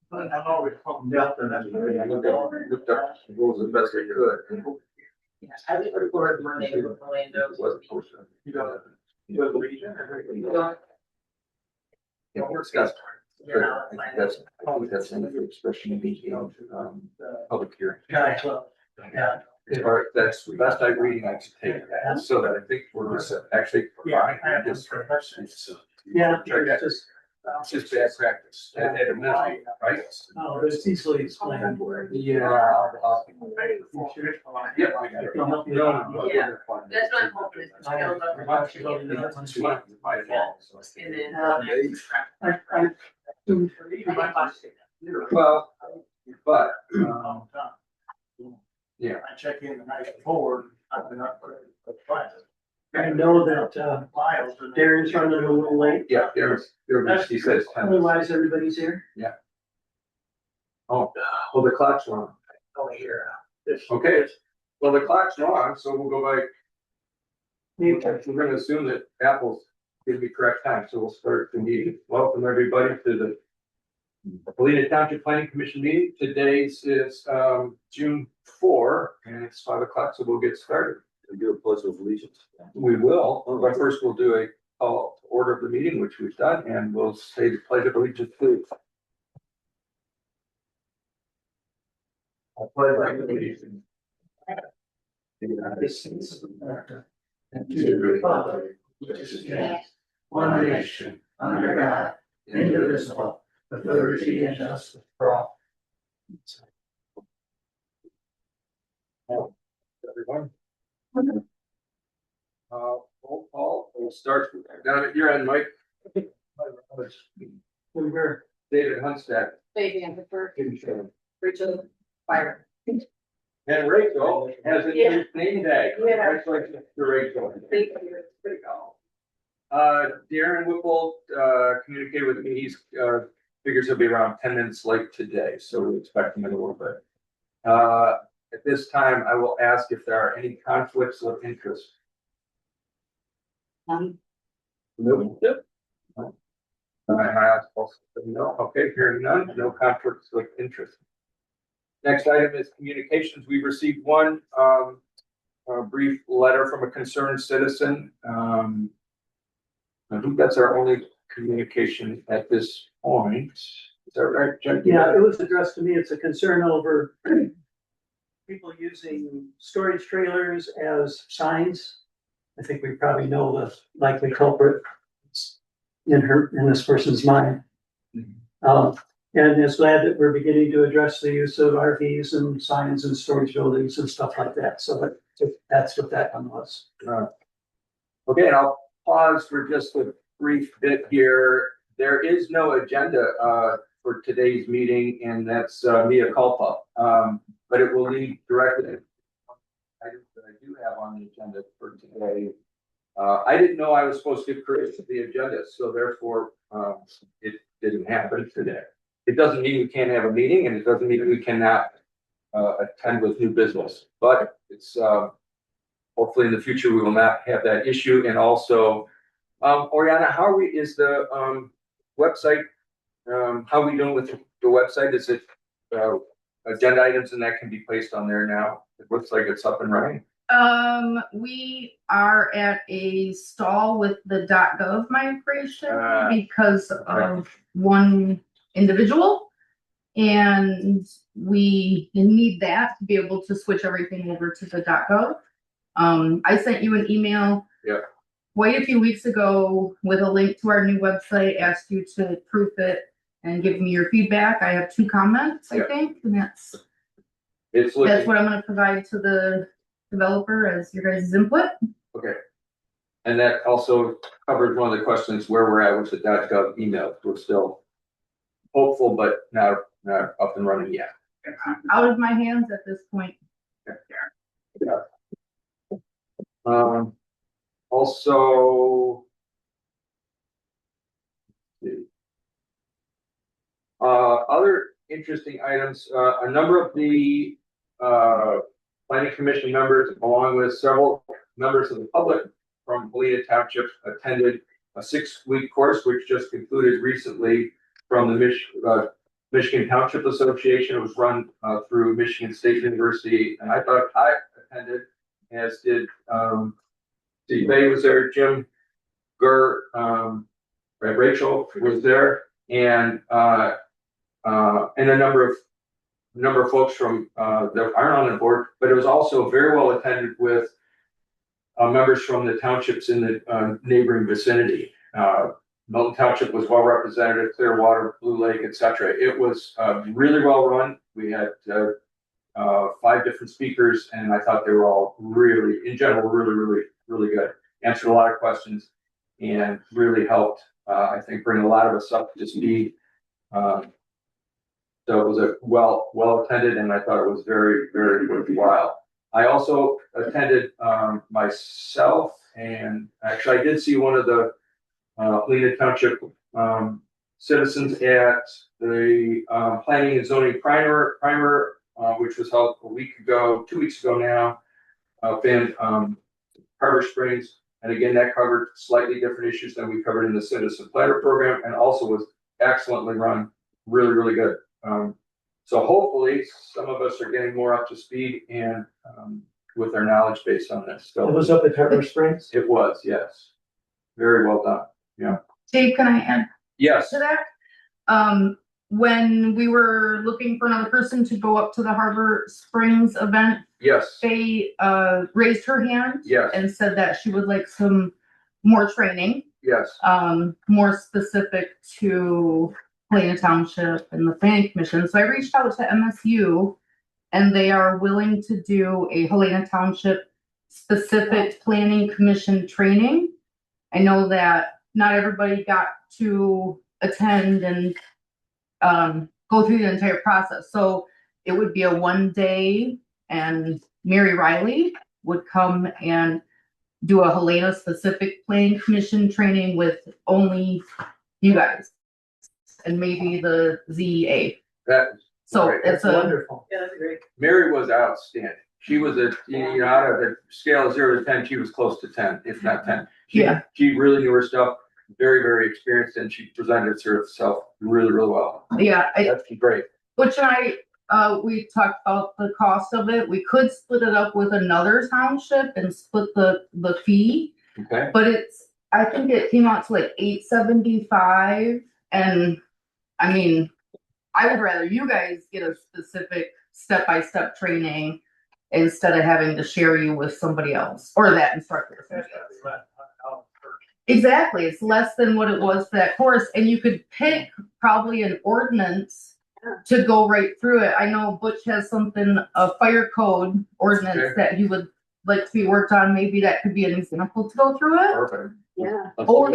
But I've always come down to that. I looked up the rules as best I could. Yes, I think we're Monday with Orlando. It wasn't posted. You go to the region or? Yeah, we're discussing. I think that's an expression of the public hearing. Yeah, yeah. Or that's the best I'm reading I can take, so that I think we're just actually. Yeah. Yeah, It's just bad practice at a minimum, right? No, it's easily explained. Yeah. Yeah. Yeah. That's what I'm hoping. It's scaled up. My fault. And then. Well, but, yeah. I check in the night before, I've been up for the class. I know that, Miles. Darren's running a little late. Yeah, he says. Otherwise, everybody's here. Oh, well, the clock's wrong. Oh, here. Okay, well, the clock's wrong, so we'll go by. We're gonna assume that Apple's give me correct time, so we'll start the meeting. Welcome, everybody, to the Helena Township Planning Commission meeting. Today's is June 4, and it's 5 o'clock, so we'll get started. We do a pledge of allegiance. We will, but first we'll do a call to order of the meeting, which we've done, and we'll say the pledge of allegiance, please. I pledge allegiance to the United States of America and to the republic which stands one nation under God, indivisible, with liberty and justice for all. Everyone. Roll call, we'll start down at your end, Mike. David Hunstad. Baby, I'm prefer Kim Sherman. Rachel Fire. And Rachel has a Yeah. name day. Yeah. Congratulations to Rachel. Thank you. Darren Whipple, communicated with me, he's, figures he'll be around 10 minutes late today, so we expect him in a little bit. At this time, I will ask if there are any conflicts of interest. No. No, okay, hearing none, no conflicts of interest. Next item is communications. We received one, a brief letter from a concerned citizen. I think that's our only communication at this point. Is that right, Jen? Yeah, it was addressed to me. It's a concern over people using storage trailers as signs. I think we probably know the likely culprit in this person's mind. And it's glad that we're beginning to address the use of RVs and signs and storage buildings and stuff like that. So that's what that one was. Okay, and I'll pause for just a brief bit here. There is no agenda for today's meeting, and that's mea culpa. But it will lead directly to items that I do have on the agenda for today. I didn't know I was supposed to create the agenda, so therefore it didn't happen today. It doesn't mean we can't have a meeting, and it doesn't mean we cannot attend with new business. But it's hopefully in the future we will not have that issue. And also, Oriana, how is the website? How are we doing with the website? Is it agenda items and that can be placed on there now? It looks like it's up and running. We are at a stall with the .gov migration because of one individual, and we need that to be able to switch everything over to the .gov. I sent you an email quite a few weeks ago with a link to our new website, asked you to proof it and give me your feedback. I have 2 comments, I think, and that's what I'm going to provide to the developer as your guys' input. Okay. And that also covered one of the questions where we're at with the .gov email. We're still hopeful, but not up and running yet. Out of my hands at this point. Also, other interesting items, a number of the planning commission members, along with several members of the public from Helena Township, attended a 6-week course, which just concluded recently from the Michigan Township Association. It was run through Michigan State University, and I thought I attended, as did Steve Bay was there, Jim Gurr, Rachel was there, and a number of folks from that aren't on the board, but it was also very well attended with members from the townships in the neighboring vicinity. Milton Township was well represented, Clearwater, Blue Lake, etc. It was really well run. We had 5 different speakers, and I thought they were all really, in general, really good. Answered a lot of questions and really helped, I think, bring a lot of us up to speed. So it was a well attended, and I thought it was very worthwhile. I also attended myself, and actually I did see one of the Helena Township citizens at the planning and zoning primer, which was held 2 weeks ago now, up in Harbor Springs. And again, that covered slightly different issues than we covered in the citizen planner program, and also was excellently run, really good. So hopefully some of us are getting more up to speed and with our knowledge base on this. So It was up at Harbor Springs. it was, yes, very well done. Yeah. Dave, can I add Yes. to that? When we were looking for another person to go up to the Harbor Springs event, Yes. they raised her hand Yes. and said that she would like some more training, Yes. more specific to Helena Township and the planning commission. So I reached out to MSU, and they are willing to do a Helena Township specific planning commission training. I know that not everybody got to attend and go through the entire process. So it would be a 1 day, and Mary Riley would come and do a Helena specific planning commission training with only you guys and maybe the ZEA. So Right. it's a Wonderful. Yeah, that's great. Mary was outstanding. She was out of the scale of 0 to 10, she was close to 10, if not 10. She really knew her stuff, very experienced, and she presented herself really well. yeah. That's great. Which we talked about the cost of it. We could split it up with another township and split the fee, Okay. but I think it came out to like $875, and I mean, I would rather you guys get a specific step-by-step training instead of having to share you with somebody else or that instructor. Exactly. It's less than what it was for that course, and you could pick probably an ordinance to go right through it. I know Butch has a fire code ordinance that he would like to be worked on. Maybe that could be an example to go through it. Perfect. Yeah. Or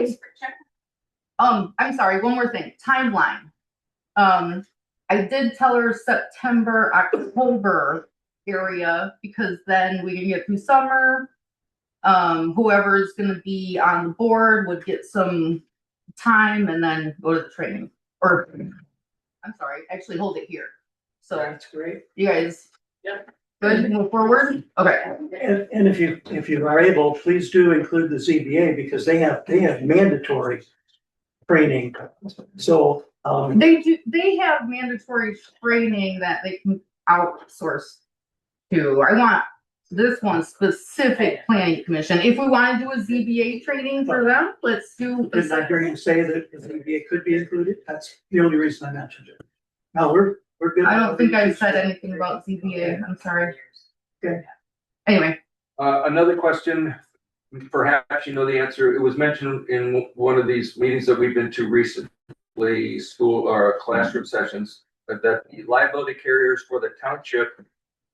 I'm sorry, one more thing. Timeline. I did tell her September, October area, because then we can get through summer. Whoever's gonna be on the board would get some time and then go to the training. Or I'm sorry, actually hold it here. So That's great. you guys Yep. good, move forward? Okay. And if you are able, please do include the ZBA, because they have mandatory training. So, They have mandatory training that they can outsource to. I want this one specific planning commission. If we want to do a ZBA training for them, let's do. did I hear you say that the ZBA could be included? That's the only reason I mentioned it. No, we're good. I don't think I said anything about ZBA. I'm sorry. Okay. Anyway, Another question, perhaps you know the answer. It was mentioned in one of these meetings that we've been to recently, school or classroom sessions, that the liability carriers for the township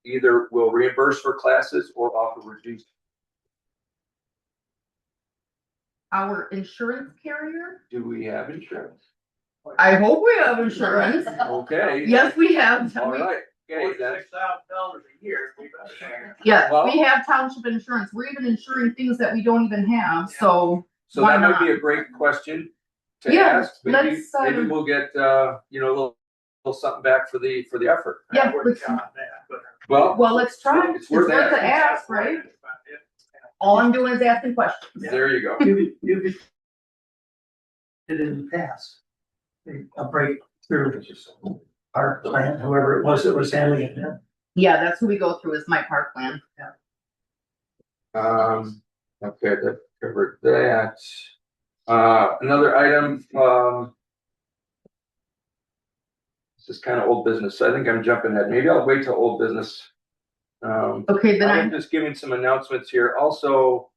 either will reimburse for classes or offer reduced. our insurance carrier. Do we have insurance? I hope we have insurance. Okay. Yes, we have. All right. Okay, then. $46,000 a year. Yes, Well- we have township insurance. We're even insuring things that we don't even have. So So why that might be not? a great question to Yeah, ask. Maybe, let's, maybe we'll get, a little something back for the effort. Yeah, Well, well, let's try. It's worth to ask, right? All I'm doing is asking questions. there you go. You did it in the past. a breakthrough our plan, whoever it was that was handling it. Yeah, that's who we go through is my park plan. Okay, that covered that. Another item, this is kind of old business, so I think I'm jumping ahead. Maybe I'll wait till old business. Okay, then I'm just giving some announcements here. Also,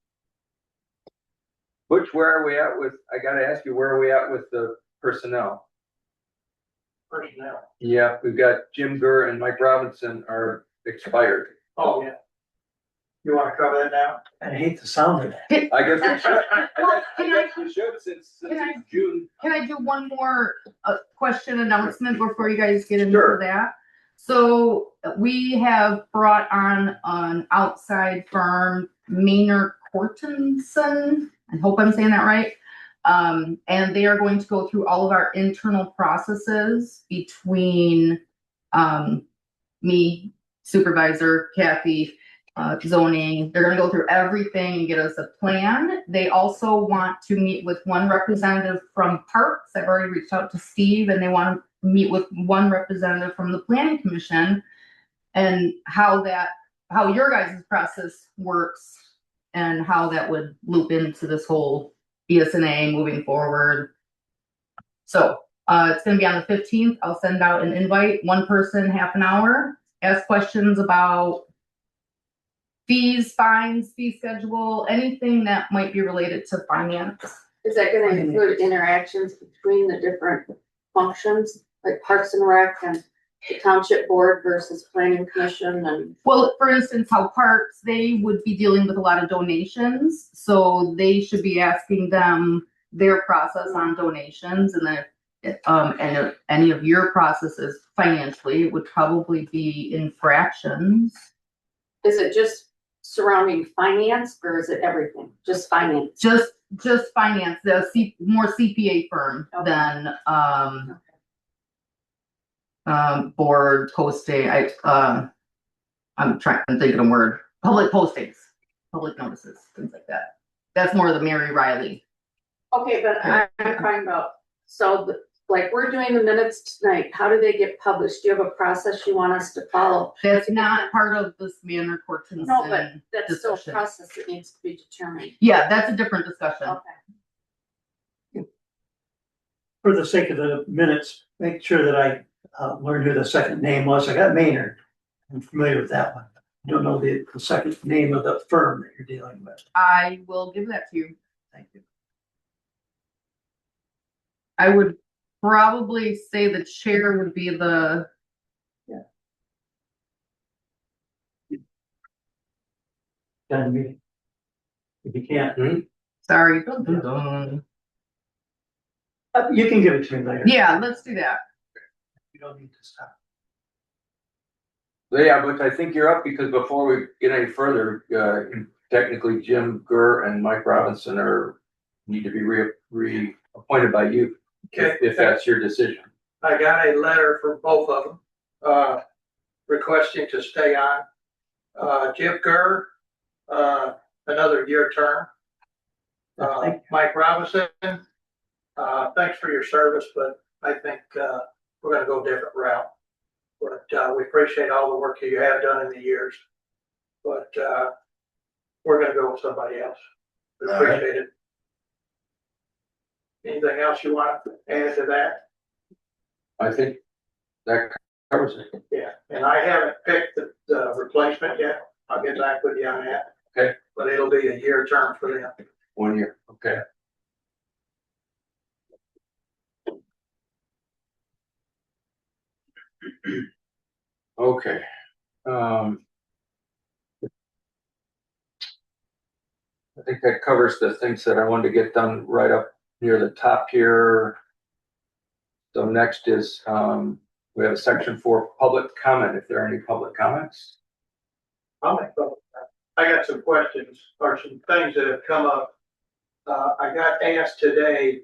Butch, where are we at with, I gotta ask you, where are we at with the personnel? Personnel. Yeah, we've got Jim Gurr and Mike Robinson are expired. Oh, yeah. You wanna cover that now? I hate the sound of that. I guess we should. Well, I guess we should since can I- it's June. Can I do one more question announcement before you guys get into Sure. that? So we have brought on an outside firm, Maynard Cortenson. I hope I'm saying that right. And they are going to go through all of our internal processes between me, supervisor, Kathy, zoning. They're gonna go through everything and get us a plan. They also want to meet with one representative from Parks. I've already reached out to Steve and they want to meet with one representative from the Planning Commission and how your guys' process works and how that would loop into this whole BSNA moving forward. So it's gonna be on the 15th. I'll send out an invite, one person, half an hour, ask questions about fees, fines, fee schedule, anything that might be related to finance. Is that gonna include interactions between the different functions, like Parks and Rec and the Township Board versus Planning Commission and? Well, for instance, how Parks, they would be dealing with a lot of donations, so they should be asking them their process on donations, and then and if any of your processes financially, it would probably be infractions. Is it just surrounding finance or is it everything? Just finance? Just finance, more CPA firm Okay. than board posting. I'm thinking of a word. Public postings, public notices, things like that. That's more the Mary Riley. Okay, but I'm talking about, so like we're doing the minutes tonight, how do they get published? Do you have a process you want us to follow? That's not part of this Maynard Cortenson. No, but that's still a discussion. process that needs to be determined. Yeah, that's a different discussion. Okay. For the sake of the minutes, make sure that I learned who the second name was. I got Maynard. I'm familiar with that one. I don't know the second name of the firm that you're dealing with. I will give that to you. Thank you. I would probably say the chair would be the. Done meeting. If you can't, Sorry. Dun, dun, dun. you can give it to me later. Yeah, let's do that. You don't need to stop. Yeah, but I think you're up because before we get any further, technically Jim Gurr and Mike Robinson need to be reappointed by you. Okay. If that's your decision. I got a letter from both of them, requesting to stay on. Jim Gurr, another year term. Mike Robinson, thanks for your service, but I think, we're gonna go a different route. But, we appreciate all the work you have done in the years. But, we're gonna go with somebody else. We appreciate it. Anything else you want to add to that? I think that covers it. Yeah, and I haven't picked the replacement yet. I'll get back with you on that. Okay. But it'll be a year term for them. 1 year, okay. Okay. I think that covers the things that I wanted to get done right up near the top here. So next is, we have a section for public comment, if there are any public comments. I'll make both. I got some questions or some things that have come up. I got asked today,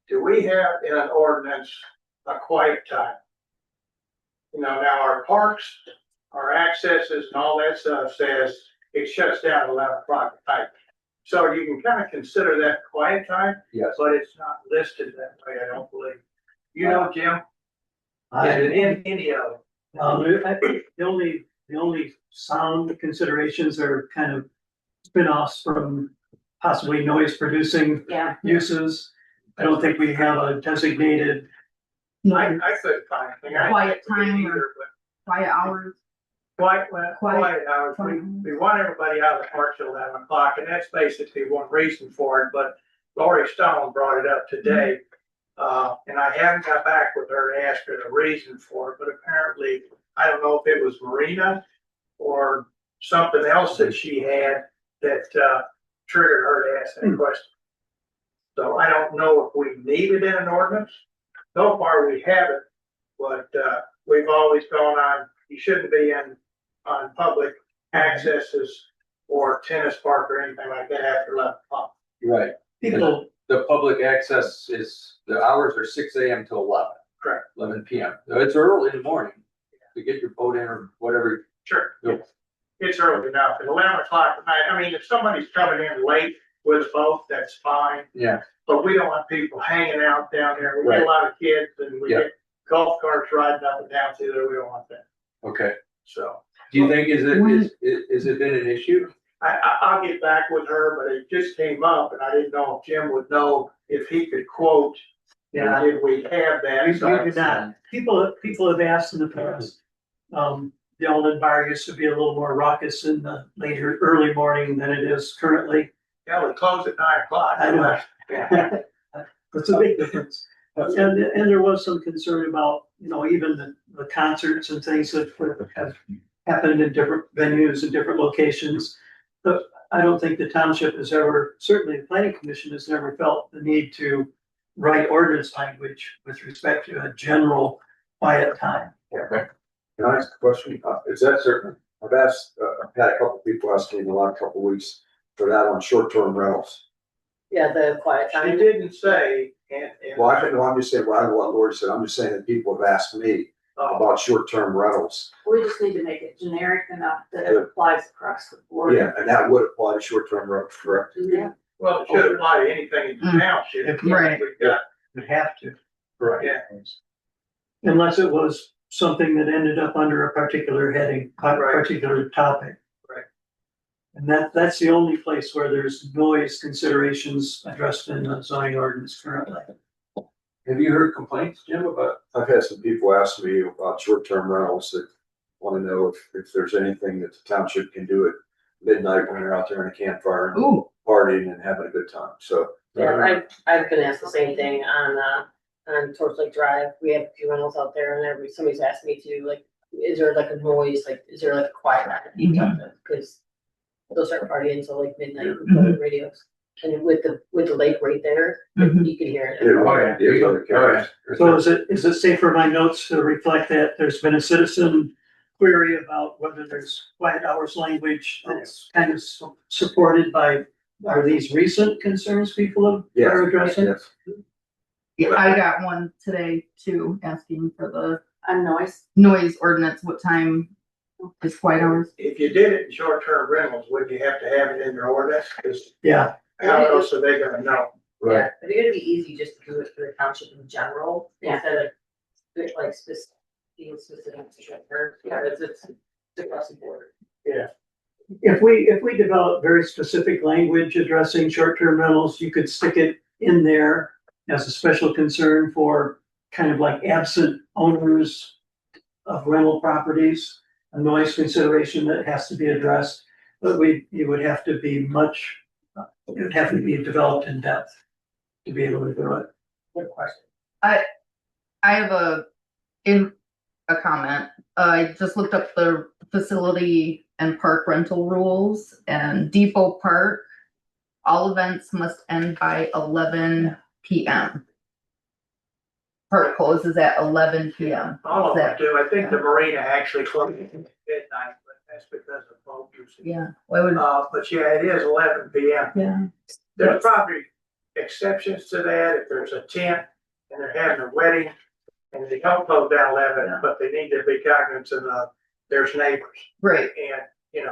do we have in an ordinance a quiet time? You know, now our parks, our accesses and all that stuff says it shuts down at 11 o'clock at night. So you can kind of consider that quiet time. Yes. But it's not listed that way, I don't believe. You know, Jim? Any of The only sound considerations are kind of spin-offs from possibly noise producing Yeah. uses. I don't think we have a designated, I couldn't find anything. I Quiet didn't time either, or- but quiet hours. quiet hours. We want everybody out of the park till 11 o'clock, and that's basically one reason for it, but Lori Stone brought it up today. And I haven't got back with her to ask her the reason for it, but apparently, I don't know if it was Marina or something else that she had that, triggered her to ask that question. So I don't know if we need it in an ordinance. So far, we haven't, but, we've always gone on, you shouldn't be on public accesses or tennis park or anything like that after 11 o'clock. Right. people, The public access is, the hours are 6 a.m. to 11. Correct. 11 p.m. So it's early in the morning to get your boat in or whatever. Sure. Yep. It's early enough. At 11 o'clock at night, I mean, if somebody's coming in late with a boat, that's fine. Yeah. But we don't want people hanging out down there. We get Right. a lot of kids and we Yeah. get golf carts riding up and down through there. We don't want that. Okay. So Do you think is it been an issue? I'll get back with her, but it just came up and I didn't know if Jim would know if he could quote. yeah, Did we have that? we do not. People have asked in the past. The Alden Bar used to be a little more raucous in the later, early morning than it is currently. Yeah, we close at 9 o'clock. I know. Yeah. That's a big difference. And there was some concern about, even the concerts and things that have happened in different venues and different locations. But I don't think the township has ever, certainly the planning commission has never felt the need to write ordinance language with respect to a general quiet time. Okay. Can I ask a question? Is that certain? I've asked, I've had a couple people ask me in the last couple of weeks for that on short-term rentals. Yeah, the quiet She time. didn't say, and. Well, I don't know, I'm just saying, well, I know what Lori said. I'm just saying that people have asked me about short-term rentals. We just need to make it generic enough that it applies across the board. Yeah, and that would apply to short-term rentals, correct? Yeah. Well, it should apply to anything in the township. Right. We've got, You have to. Correct. yeah, Unless it was something that ended up under a particular heading, a Right. particular topic. Right. And that's the only place where there's noise considerations addressed in the zoning ordinance currently. Have you heard complaints, Jim, about? I've had some people ask me about short-term rentals that want to know if there's anything that the township can do at midnight when they're out there in a campfire and Ooh, partying and having a good time. So. Yeah, I've been asked the same thing on Torch Lake Drive. We have a few rentals out there and somebody's asked me to, like, is there like a noise, like, is there like a quiet night that you talk to? Cause they'll start partying until like midnight with the radios. And with the lake right there, Mhm. you can hear it. Yeah, There you go. All right. So is it safe for my notes to reflect that there's been a citizen query about whether there's quiet hours language that's kind of supported by, are these recent concerns people are Yes, addressing? yes. yeah, I got one today too, asking for the On noise. noise ordinance, what time is quiet hours? if you did it in short-term rentals, would you have to have it in your ordinance? Because Yeah, how else are they gonna know? Right. Yeah, but it would be easy just to do it for the township in general, Yeah. instead of like specific, being specific to short-term, it's across the board. if we develop very specific language addressing short-term rentals, you could stick it in there as a special concern for kind of like absent owners of rental properties, a noise consideration that has to be addressed. But it would have to be developed in depth to be able to do it. Good question. I have a comment. I just looked up the facility and park rental rules, and Depot Park, all events must end by 11 p.m. Park closes at 11 p.m. All of them do. I think the marina actually closes at midnight, but that's because of boat usage. Yeah, why would, But yeah, it is 11 p.m. yeah, There's probably exceptions to that if there's a tent and they're having a wedding and they don't close down 11, but they need to be cognizant of there's neighbors right. and,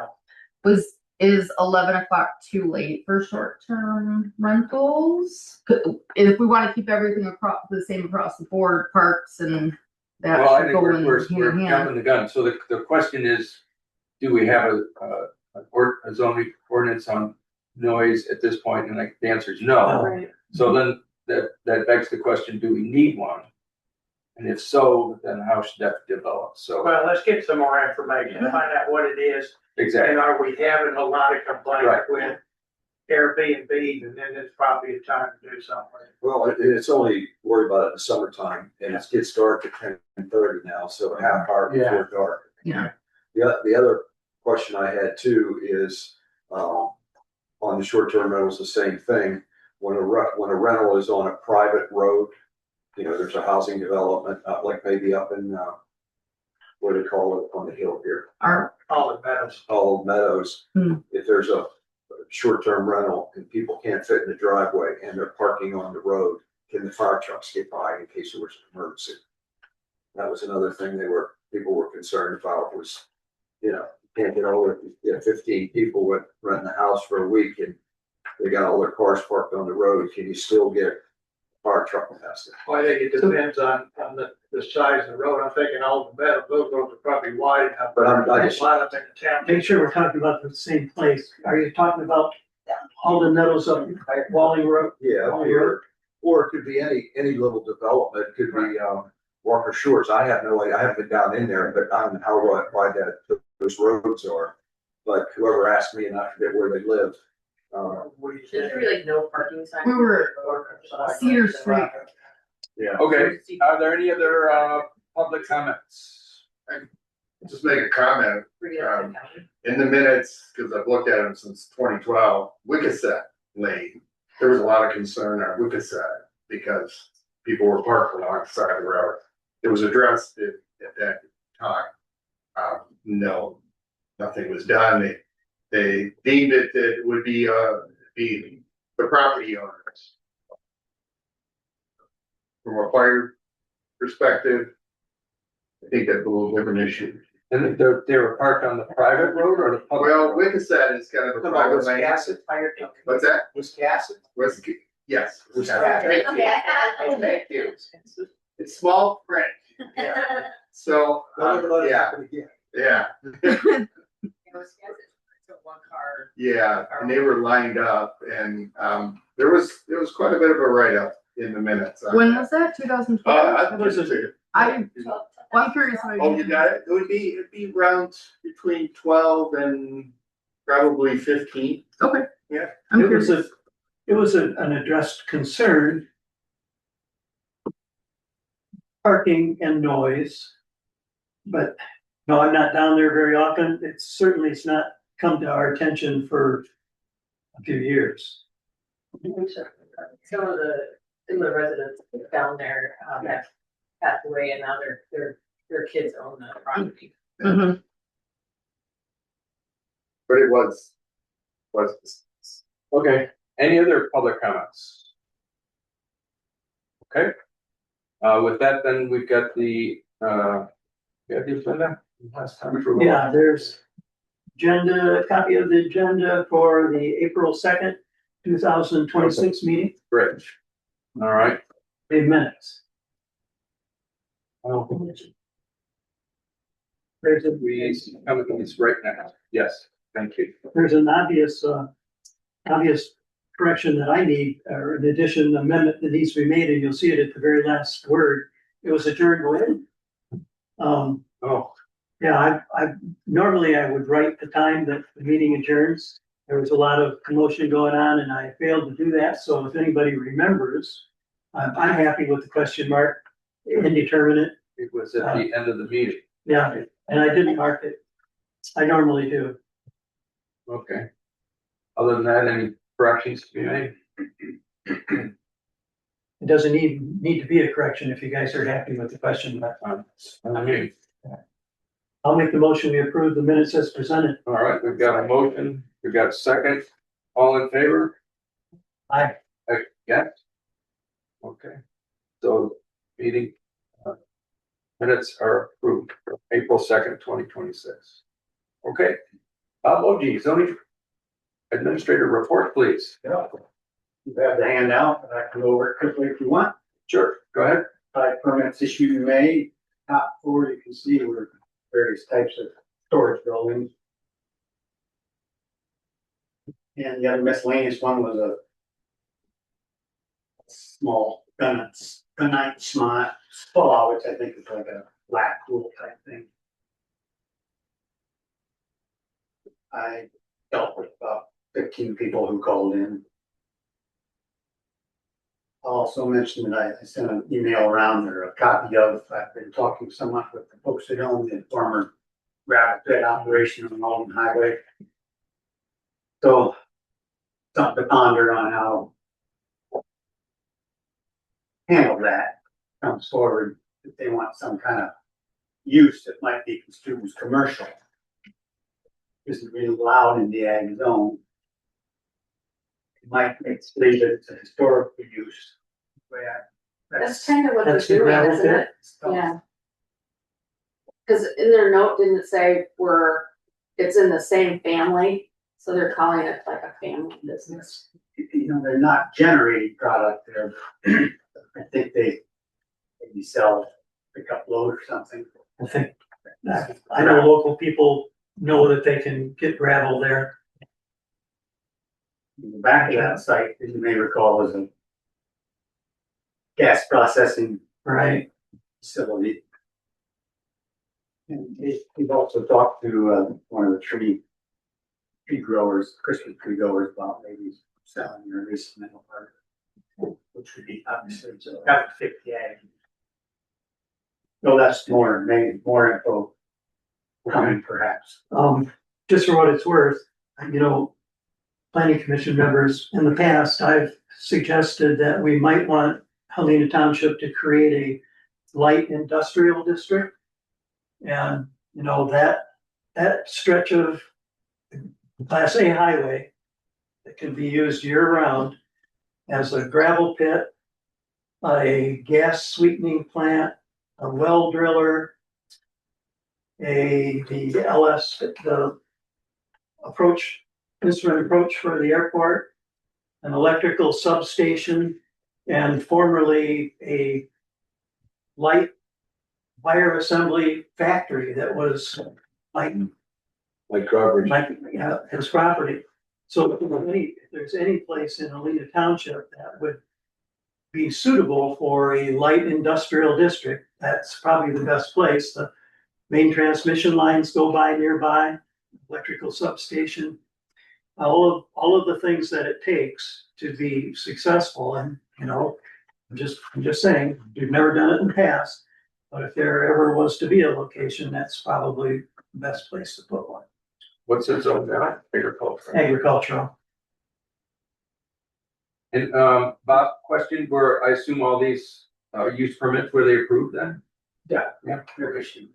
Was is 11 o'clock too late for short-term rentals? If we want to keep everything across the same across the board, parks and that Well, I should think go we're, in we're, hand we're in hand. jumping the gun. So the question is, do we have a zoning ordinance on noise at this point? And like, the answer is no. Right. So then that begs the question, do we need one? And if so, then how should that develop? So, Well, let's get some more information, find out what it is, exactly. and are we having a lot of complaints Right. with Airbnb, and then it's probably a time to do something. Well, it's only worried about it in the summertime, and it gets dark at 10:30 now, so a half hour Yeah. before dark. Yeah. The other question I had too is, on the short-term rentals, the same thing. When a rental is on a private road, there's a housing development, like maybe up in, what do they call it, on the hill here? All the meadows. Olive Meadows. Hmm. If there's a short-term rental and people can't fit in the driveway and they're parking on the road, can the fire trucks get by in case there was an emergency? That was another thing people were concerned about was, can't get over, 15 people would rent the house for a week and they got all their cars parked on the road. Can you still get a fire truck past it? Well, I think it depends on the size of the road. I'm thinking all the meadows, those roads are probably wide enough. But I There's just, a lot of them in the town. Make sure we're talking about the same place. Are you talking about Alden Meadows up Walling Road? yeah, or it could be any little development. It could be, Walker Shores. I have no idea. I haven't been down in there, but I don't know how wide those roads are. But whoever asked me, and I forget where they live. Should there be like no parking sign? We were Cedar Street. Yeah. Okay, are there any other public comments? Just make a comment, in the minutes, because I've looked at them since 2012, Wickaset Lane, there was a lot of concern on Wickaset because people were parked alongside the road. It was addressed at that time. No, nothing was done. They deemed it that it would be the property owners. From a fire perspective, I think that's a little different issue. And they were parked on the private road or the public? Well, road? Wickaset is kind of a private lane. What's that? Wiscasset? Yes. Okay. Thank you. It's small print. So, yeah. One car. Yeah, and they were lined up and, there was quite a bit of a write-up in the minutes. on When that. was that? 2012? I was it. I'm curious. Oh, you got it? It'd be around between 12 and probably 15. Okay. Yeah. I'm It was curious. it was an addressed concern. Parking and noise. But no, I'm not down there very often. It's not come to our attention for a few years. Some of the residents down there, have passed away and now their kids own the property. Mhm. But it was. Okay, any other public comments? Okay. With that, then we've got the agenda. Last time for. Yeah, there's a copy of the agenda for the April 2nd, 2026 meeting, Great. All right. 8 minutes. There's It's right now. Yes, thank you. an obvious correction that I need, or an addition amendment that needs to be made, and you'll see it at the very last word. It was adjourned when? Oh, Yeah, I normally I would write the time that the meeting adjourns. There was a lot of commotion going on and I failed to do that. So if anybody remembers, I'm happy with the question mark, indeterminate. it was at the end of the meeting. Yeah, and I didn't mark it. I normally do. Okay. Other than that, any corrections to be made? It doesn't need to be a correction if you guys are happy with the question mark. I mean, I'll make the motion. We approve the minutes as presented. all right, we've got a motion, we've got a second. All in favor? Aye. Yeah. Okay. So meeting minutes are approved for April 2nd, 2026. Okay. Oh geez, zoning Administrator report, please. Yeah. You have the handout, but I can go over it quickly if you want. Sure, go ahead. 5 permits issued in May. Top 4 you can see were various types of storage buildings. And the other miscellaneous one was a small gunite spa, which I think is like a black pool type thing. I dealt with about 15 people who called in. I'll also mention that I sent an email around or a copy of, I've been talking somewhat with the folks that own the former gravel pit operation on Alden Highway. So something to ponder on how handle that comes forward, if they want some kind of use that might be construed as commercial. Isn't really allowed in the ag zone. It might leave it to historical use. That's kind of what they're That's the doing, gravel isn't it? pit. Yeah. Cause in their note, didn't it say it's in the same family, so they're calling it like a family business. You know, they're not generating product there. I think they maybe sell, pick up load or something. I think, I know local people know that they can get gravel there. In the back of that site, as you may recall, was a gas processing Right. facility. And we've also talked to one of the tree growers, Christmas tree growers, about maybe selling or leasing that part, which would be obviously, so that would fit the ag. No, that's maybe more info coming perhaps. Just for what it's worth, planning commission members, in the past, I've suggested that we might want Helena Township to create a light industrial district. And, that stretch of Class A highway that can be used year round as a gravel pit, a gas sweetening plant, a well driller, the instrument approach for the airport, an electrical substation, and formerly a light wire assembly factory that was like garbage. his property. So if there's any place in Helena Township that would be suitable for a light industrial district, that's probably the best place. The main transmission lines go by nearby, electrical substation, all of the things that it takes to be successful. And, I'm just saying, we've never done it in the past, but if there ever was to be a location, that's probably the best place to put one. What's it zone now? Agriculture. Agricultural. And, Bob, question, were, I assume all these, use permits, were they approved then? Yeah. Your issue.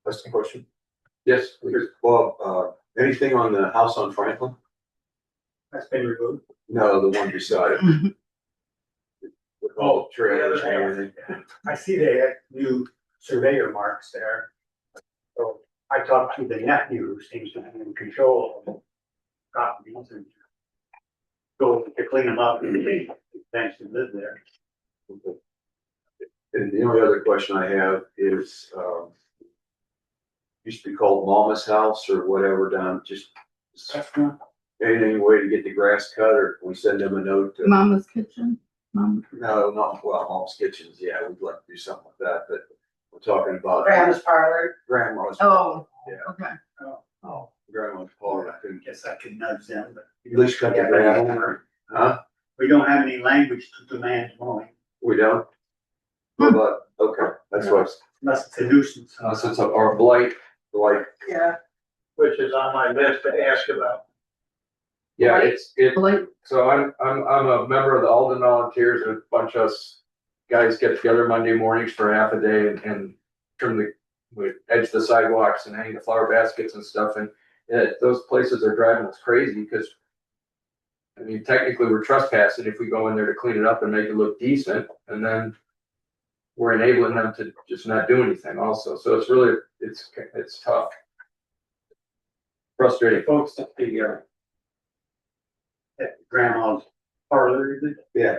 That's the question. Yes, please. Bob, anything on the house on Franklin? That's been removed. No, the one beside it. With all the trailers and everything. I see they had new surveyor marks there. So I talked to the nephew who seems to be in control of properties and go to clean them up and eventually live there. And the only other question I have is, used to be called Mama's House or whatever down, just any way to get the grass cut, or can we send them a note? Mama's Kitchen. No, not, well, Mom's Kitchens, yeah, we'd like to do something like that, but we're talking about. Grandma's parlor. Grandma's. Oh, Yeah, okay. Oh, grandma's parlor, I I couldn't guess I could nudge them, but. at least cut the grass. Huh? We don't have any language to demand mowing We don't? What about, okay, that's what's, unless it's a nuisance. So it's our blight. like, Yeah. Which is on my list to ask about. Yeah, Like, so I'm a member of the Alden Volunteers, and a bunch of us guys get together Monday mornings for half a day and trim we edge the sidewalks and hang the flower baskets and stuff, and those places are driving us crazy because, I mean, technically we're trespassing if we go in there to clean it up and make it look decent, and then we're enabling them to just not do anything also. So it's really, it's tough. Frustrating. Folks, the at grandma's parlor, is it? Yeah.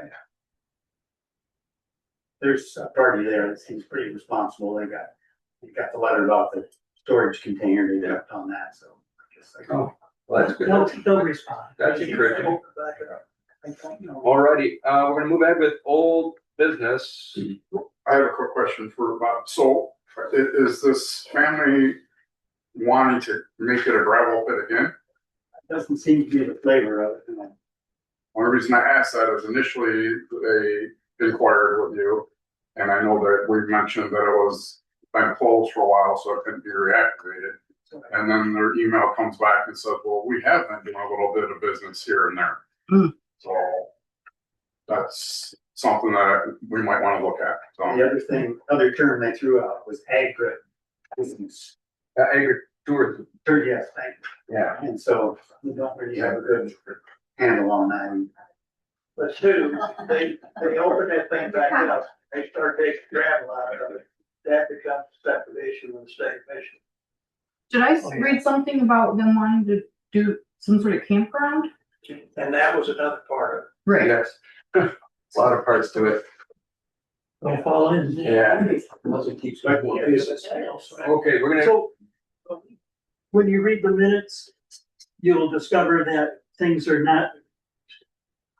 There's a party there that seems pretty responsible. They got the letter about the storage container, they left on that, so I guess I. Oh, well, that's good. They'll respond. That's encouraging. Back it up. I don't know. Alrighty, we're gonna move ahead with old business. I have a quick question for Bob. So is this family wanting to make it a gravel pit again? Doesn't seem to be the flavor of it, you know. One reason I asked that is initially they inquired with you. And I know that we've mentioned that it was been closed for a while, so it couldn't be reactivated. And then their email comes back and says, well, we have been doing a little bit of business here and there. So that's something that we might want to look at. So The other term they threw out was agribusiness. Agritourism, Yes, thank you. yeah. And so we don't really have a good handle on that. But two, they open that thing back up, they start taking gravel out of it. That becomes a separate issue with the state mission. Did I Oh, yeah. read something about them wanting to do some sort of campground? And that was another part of it. Right. Yes. A lot of parts to it. Don't fall in. Yeah. Okay, we're gonna, So, when you read the minutes, you'll discover that things are not,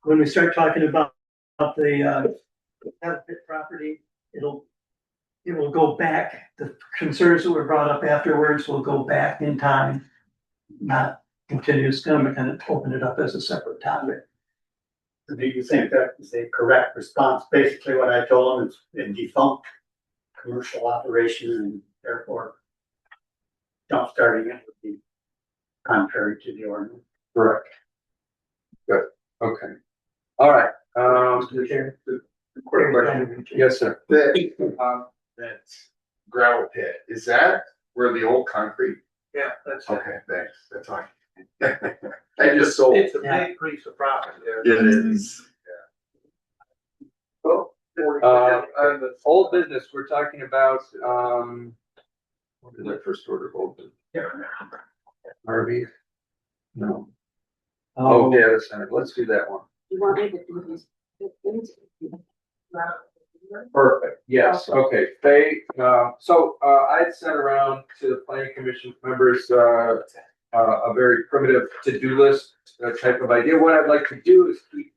when we start talking about the pit property, it will go back, the concerns that were brought up afterwards will go back in time, not continue, it's gonna kind of open it up as a separate topic. Do you think that is a correct response? Basically, what I told them is a defunct commercial operation and therefore jump starting it would be contrary to the ordinance. correct. Good, okay. All right, quick question. yes, sir. That gravel pit, is that where the old concrete? Yeah, that's, Okay, thanks, that's all. I just sold. it's a big piece of property there. It is. Old business, we're talking about, what is that first order of old business? RV? No. Oh, data center, let's do that one. You want me to do these things? Perfect, yes, okay, Faye, so, I'd sent around to the planning commission members, a very primitive to-do list type of idea. What I'd like to do is keep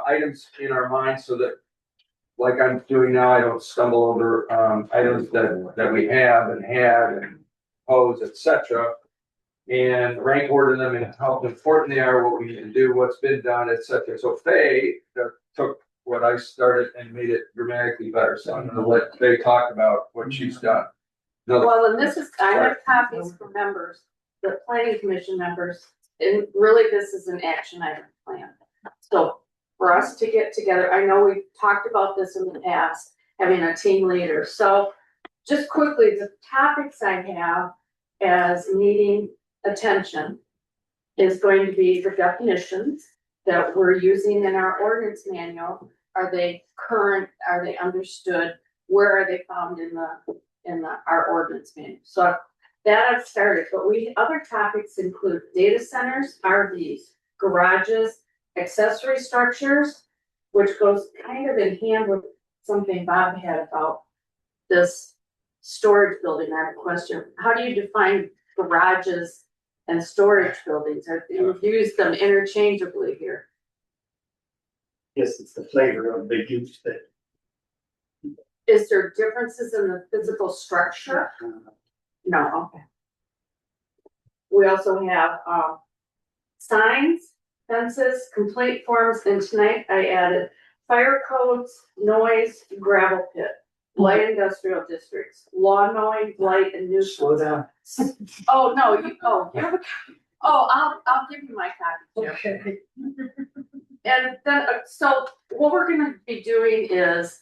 items in our mind so that, like I'm doing now, I don't stumble over items that we have and had and pose, etc. And rank order them and how important they are, what we need to do, what's been done, etc. So Faye took what I started and made it dramatically better. So I'm gonna let Faye talk about what she's done. No, Well, and this is, I have copies for members, the planning commission members, and really this is an action item plan. So for us to get together, I know we've talked about this in the past, having a team leader. So just quickly, the topics I have as needing attention is going to be the definitions that we're using in our ordinance manual. Are they current? Are they understood? Where are they found in our ordinance manual? So that I've started, but other topics include data centers, RVs, garages, accessory structures, which goes kind of in hand with something Bob had about this storage building. I have a question. How do you define garages and storage buildings? You've used them interchangeably here. Yes, it's the flavor of the use that. Is there differences in the physical structure? No, okay. We also have, signs, fences, complaint forms, and tonight I added fire codes, noise, gravel pit, light industrial districts, lawn mowing, blight, and nuisance. Slow down. Oh, no, you have a, I'll give you my copy. Okay. And then, so what we're gonna be doing is,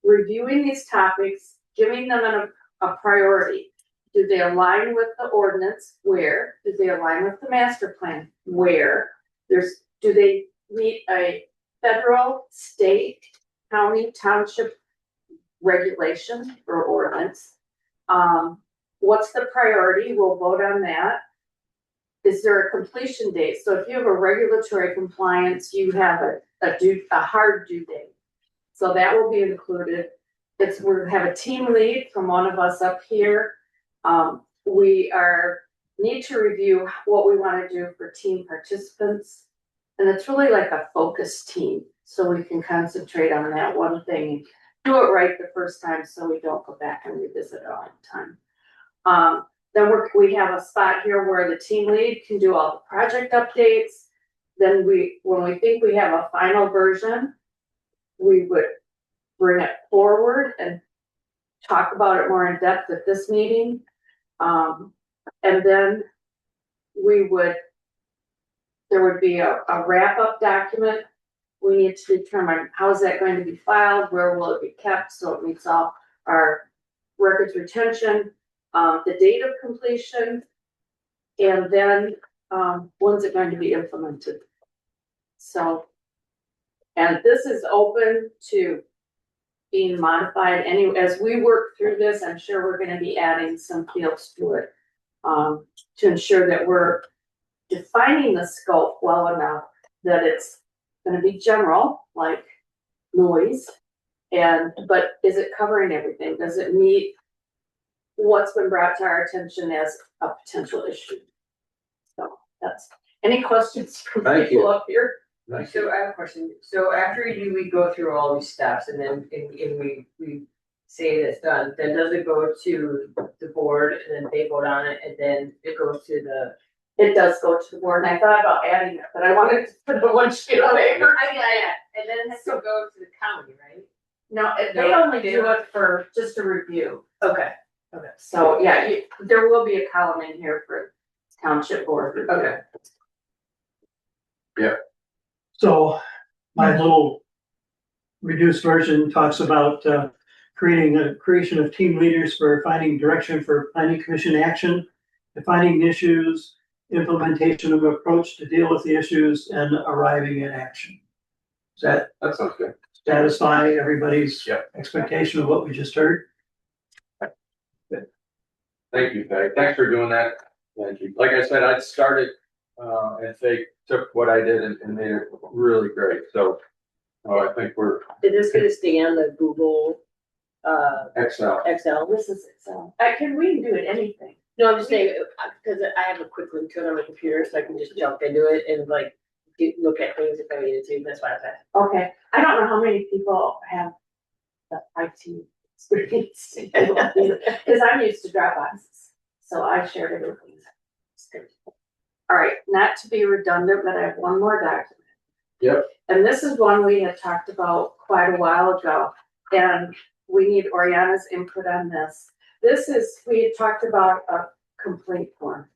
reviewing these topics, giving them a priority. Do they align with the ordinance? Where? Do they align with the master plan? Where? Do they meet a federal, state, county, township regulation or ordinance? What's the priority? We'll vote on that. is there a completion date? So if you have a regulatory compliance, you have a hard due date. So that will be included. We have a team lead from one of us up here. We need to review what we want to do for team participants. And it's really like a focus team, so we can concentrate on that one thing, do it right the first time, so we don't go back and revisit it all the time. Then we have a spot here where the team lead can do all the project updates. Then when we think we have a final version, we would bring it forward and talk about it more in depth at this meeting. And then there would be a wrap-up document. We need to determine how is that going to be filed, where will it be kept, so it meets all our records retention, the date of completion, and then when's it going to be implemented. So, and this is open to being modified as we work through this. I'm sure we're going to be adding some fields to it to ensure that we're defining the scope well enough that it's going to be general, like noise, but is it covering everything? Does it meet what's been brought to our attention as a potential issue? So that's, any questions from people up here? So I have a question. So after we go through all these steps and then we say it's done, then does it go to the board and then they vote on it and then it goes to the? It does go to the board, and I thought about adding it, but I wanted to put the one sheet of paper. And then it has to go to the county, right? No, they only do it for just a review. Okay. So, yeah, there will be a column in here for township board review. Okay. So my little reduced version talks about creation of team leaders for finding direction for planning commission action, defining issues, implementation of approach to deal with the issues, and arriving at action. Does That sounds good. that satisfy everybody's Yep. expectation of what we just heard? Thank you, Peg. Thanks for doing that. Thank you. Like I said, I started, and they took what I did and made it really great. So I think we're Is this gonna stay on the Google Excel. Excel? This is Excel. We can do it anything. No, I'm just saying, because I have a quick link to it on my computer, so I can just jump into it and like look at things if I needed to. That's why I was asking. Okay, I don't know how many people have the IT experience, because I'm used to Dropboxes, so I shared everything. All right, not to be redundant, but I have one more document. Yep. And this is one we had talked about quite a while ago, and we need Oriana's input on this. We had talked about a complaint form.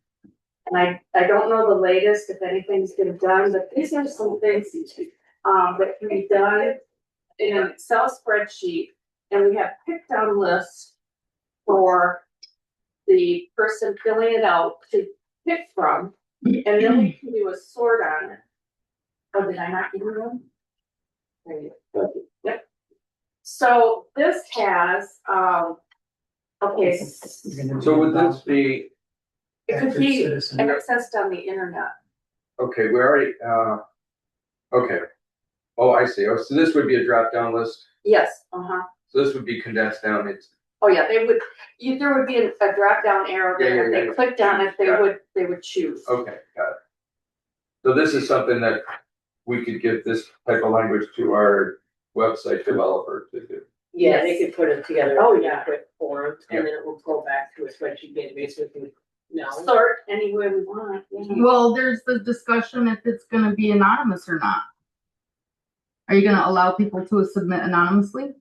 And I don't know the latest, if anything's been done, but these are some things that can be done in an Excel spreadsheet. And we have picked down lists for the person filling it out to pick from. And then we can do a sort on it. Oh, did I not give you one? There you go. Yep. So this has, okay. So would this be, It could be Citizen. accessed on the internet. okay, we already, okay. Oh, I see. Oh, so this would be a drop-down list. Yes, So this would be condensed down. It's, Oh, yeah, there would be a drop down arrow there. If Yeah. they clicked on it, Got they would choose. okay, got it. So this is something that we could give this type of language to our website developer to do. Yeah, they could put it together. Oh, in a yeah. quick form, and then it will go back to a spreadsheet database with you. No. Sort any way we want. Well, there's the discussion if it's gonna be anonymous or not. Are you gonna allow people to submit anonymously?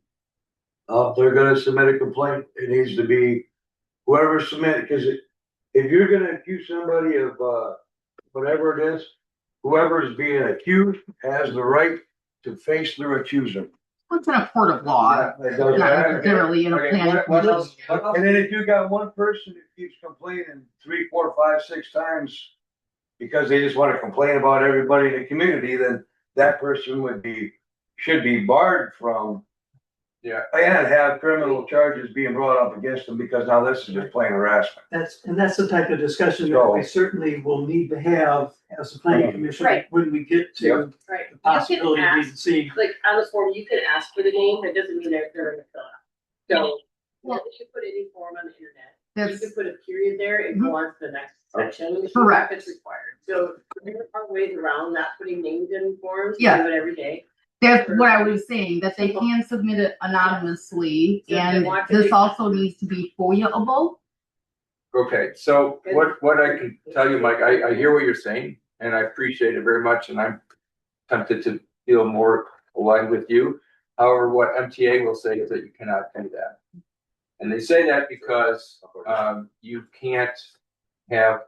If they're gonna submit a complaint, it needs to be whoever submitted, because if you're gonna accuse somebody of, whatever it is, whoever is being accused has the right to face their accuser. It's in a court of law, It doesn't not matter. necessarily in a Okay, planning what commission. else? And then if you got one person that keeps complaining 3, 4, 5, 6 times because they just wanna complain about everybody in the community, then that person should be barred from Yeah. and have criminal charges being brought up against them because now this is just plain harassment. That's the type of discussion that we certainly will need to have as a planning commission. Right. When we get to Right. the possibility of even seeing. Like on this form, you can ask for the name, that doesn't mean they're gonna fill out. So, well, if you put any form on the internet, you That's, can put a period there and go on to the next section. Correct. If it's required. So there are ways around not putting names in forms, we Yeah. do it every day. that's what I was saying, that they can submit it anonymously, and this also needs to be FOIA-able. Okay, so what I can tell you, Mike, I hear what you're saying, and I appreciate it very much, and I'm tempted to feel more aligned with you. However, what MTA will say is that you cannot do that. And they say that because, you can't have,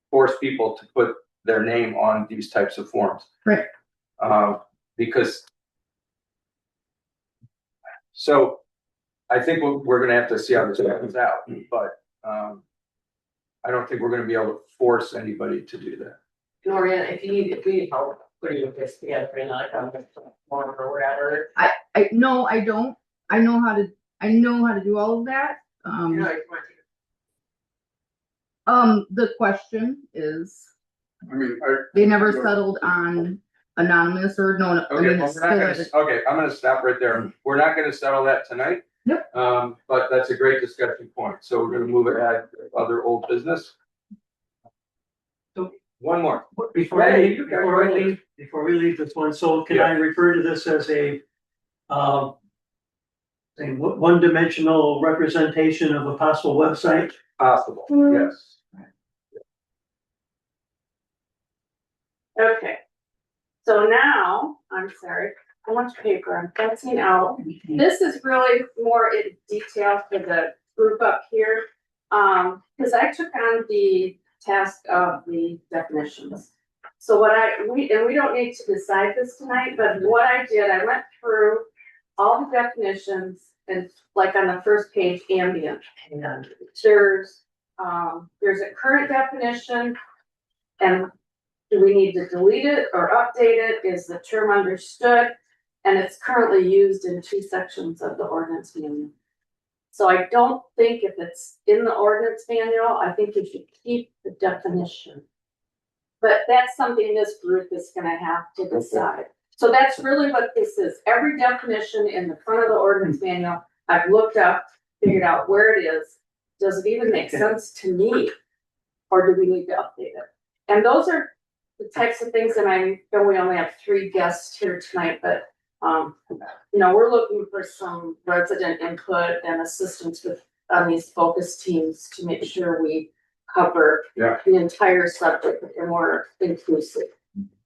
force people to put their name on these types of forms. Right. Because, so I think we're gonna have to see how this happens out, but, I don't think we're gonna be able to force anybody to do that. Norian, if we need help putting this together in like a form or whatever. No, I don't. I know how to do all of that. The question is, I mean, they never settled on anonymous or no, I Okay, mean, well, it's we're not still gonna, at okay, I'm gonna stop right there. We're not gonna settle that tonight. Yep. But that's a great discussion point. So we're gonna move ahead to other old business. So one more. Before we leave this one, so can I refer to this as a one-dimensional representation of a possible website? Possible, yes. Okay. So now, I'm sorry, how much paper? I'm fencing out. This is really more in detail for the group up here. Because I took on the task of the definitions. So we don't need to decide this tonight, but what I did, I went through all the definitions and like on the first page, ambient. And there's a current definition, and do we need to delete it or update it? Is the term understood? And it's currently used in 2 sections of the ordinance manual. So I don't think if it's in the ordinance manual, I think you should keep the definition. But that's something this group is gonna have to decide. So that's really what this is. Every definition in the front of the ordinance manual, I've looked up, figured out where it is. Does it even make sense to me? Or do we need to update it? And those are the types of things that I know we only have 3 guests here tonight, but we're looking for some resident input and assistance on these focus teams to make sure we cover the entire subject and we're inclusive.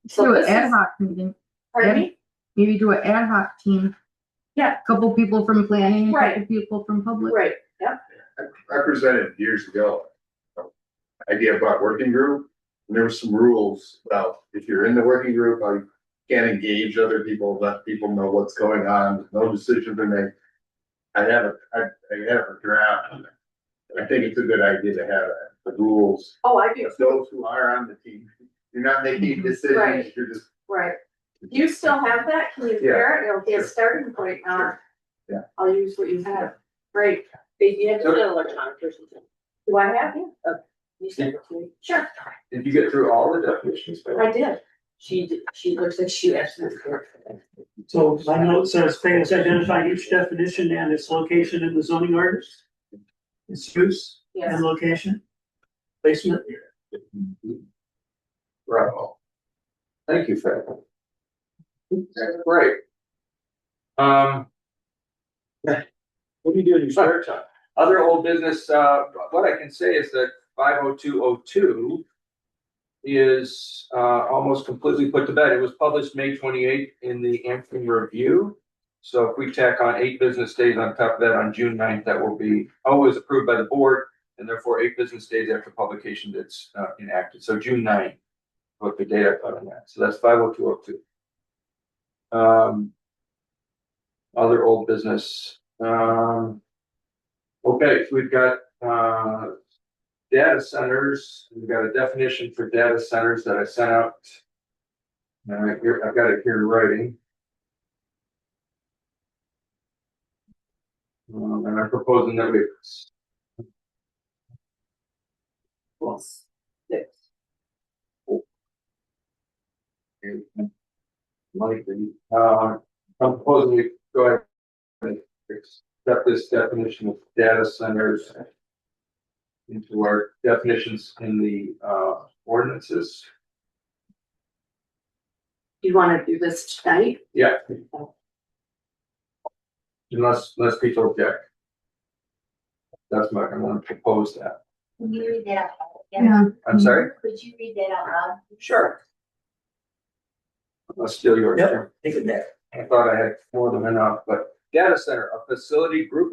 So do an this ad is, hoc meeting. pardon me? Maybe do an ad hoc team. Yeah. Couple people from planning, a Right. couple people from public. Right, yep. I presented years ago, idea about working group, and there were some rules about if you're in the working group, you can't engage other people, let people know what's going on, no decisions are made. I have a draft. I think it's a good idea to have the rules. Oh, I do. Of those who are on the team, you're not making decisions, Right. you're just. Right. Do you still have that? Can you share it? It'll be a starting point now. Sure. Yeah. I'll use what you have. Great. You have to do an electronic or something. Do I have you? You sent it to me. Sure. Did you get through all the definitions? I did. She looks like she absolutely correct. So my note says, fails identify each definition and its location in the zoning ordinance. Its use Yes. and location. Placement. Bravo. Thank you, Fred. Great. What do you do in your spare time? Other old business, what I can say is that 50202 is almost completely put to bed. It was published May 28th in the Hampton Review. So if we tack on 8 business days on top of that on June 9th, that will be always approved by the board, and therefore 8 business days after publication that's enacted. So June 9th, put the date I put on that. So that's 50202. Other old business. Okay, we've got data centers. We've got a definition for data centers that I sent out. I've got it here in writing. And I'm proposing that we. Mike, I'm proposing we go ahead and accept this definition of data centers into our definitions in the ordinances. You wanna do this tonight? Yeah. Unless people object. That's my, I'm gonna propose that. Can you read that out loud? Yeah. I'm sorry? Could you read that out loud? Sure. I'll steal yours. Yep. Jim. Take it there. I thought I had more than enough, but data center, a facility group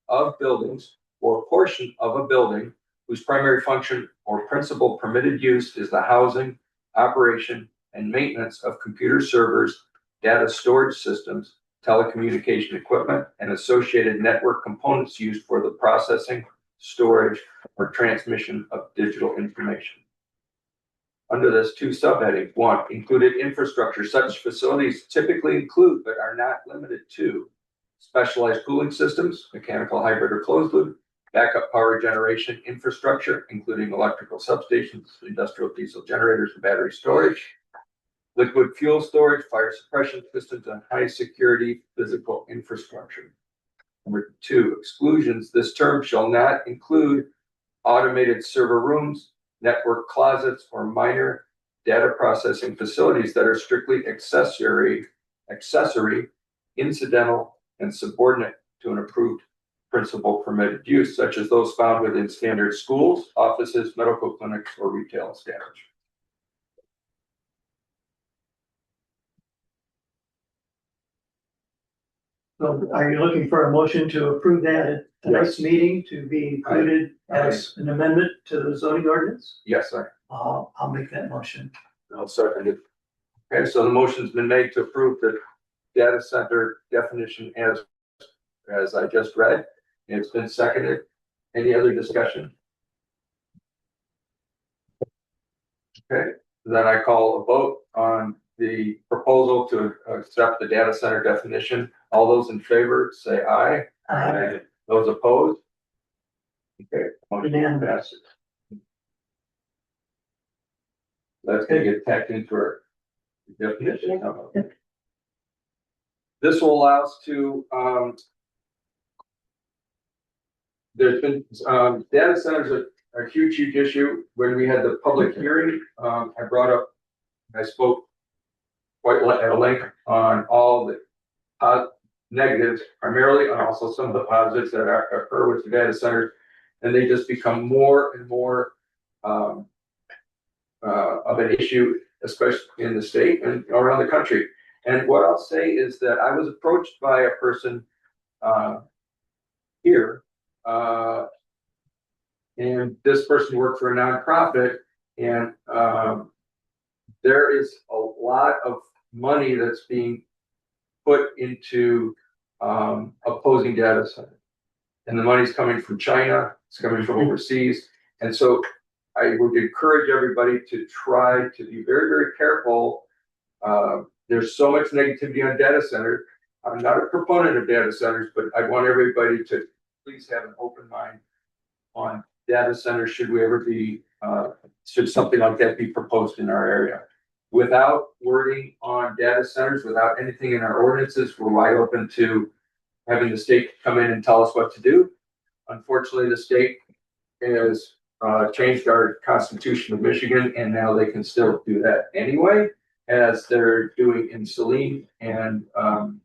of buildings or portion of a building whose primary function or principal permitted use is the housing, operation, and maintenance of computer servers, data storage systems, telecommunication equipment, and associated network components used for the processing, storage, or transmission of digital information. Under this, two subheadings. One, included infrastructure. Such facilities typically include, but are not limited to, specialized cooling systems, mechanical, hybrid, or closed loop, backup power generation infrastructure, including electrical substations, industrial diesel generators, and battery storage, liquid fuel storage, fire suppression systems, and high security physical infrastructure. Number two, exclusions. This term shall not include automated server rooms, network closets, or minor data processing facilities that are strictly accessory, incidental, and subordinate to an approved principal permitted use, such as those found within standard schools, offices, medical clinics, or retail establishments. So are you looking for a motion to approve that at tonight's meeting to be included as an amendment to the zoning ordinance? Yes, sir. I'll make that motion. I'll second it. Okay, so the motion's been made to approve the data center definition as I just read. It's been seconded. Any other discussion? Okay, then I call a vote on the proposal to accept the data center definition. All those in favor say aye. Aye. Those opposed? Okay, motion Unanimous. passes. That's gonna get tacked into our definition. This will allow us to, there's been, data centers are a huge issue. When we had the public hearing, I spoke quite at length on all the negatives primarily, and also some of the positives that occur with the data centers, and they just become more and more of an issue, especially in the state and around the country. And what I'll say is that I was approached by a person here, and this person worked for a nonprofit, and there is a lot of money that's being put into opposing data centers. And the money's coming from China, it's coming from overseas. And so I would encourage everybody to try to be very, very careful. There's so much negativity on data centers. I'm not a proponent of data centers, but I want everybody to please have an open mind on data centers should we ever be, should something like that be proposed in our area. Without wording on data centers, without anything in our ordinances, we're wide open to having the state come in and tell us what to do. Unfortunately, the state has changed our Constitution of Michigan, and now they can still do that anyway, as they're doing in Saline. And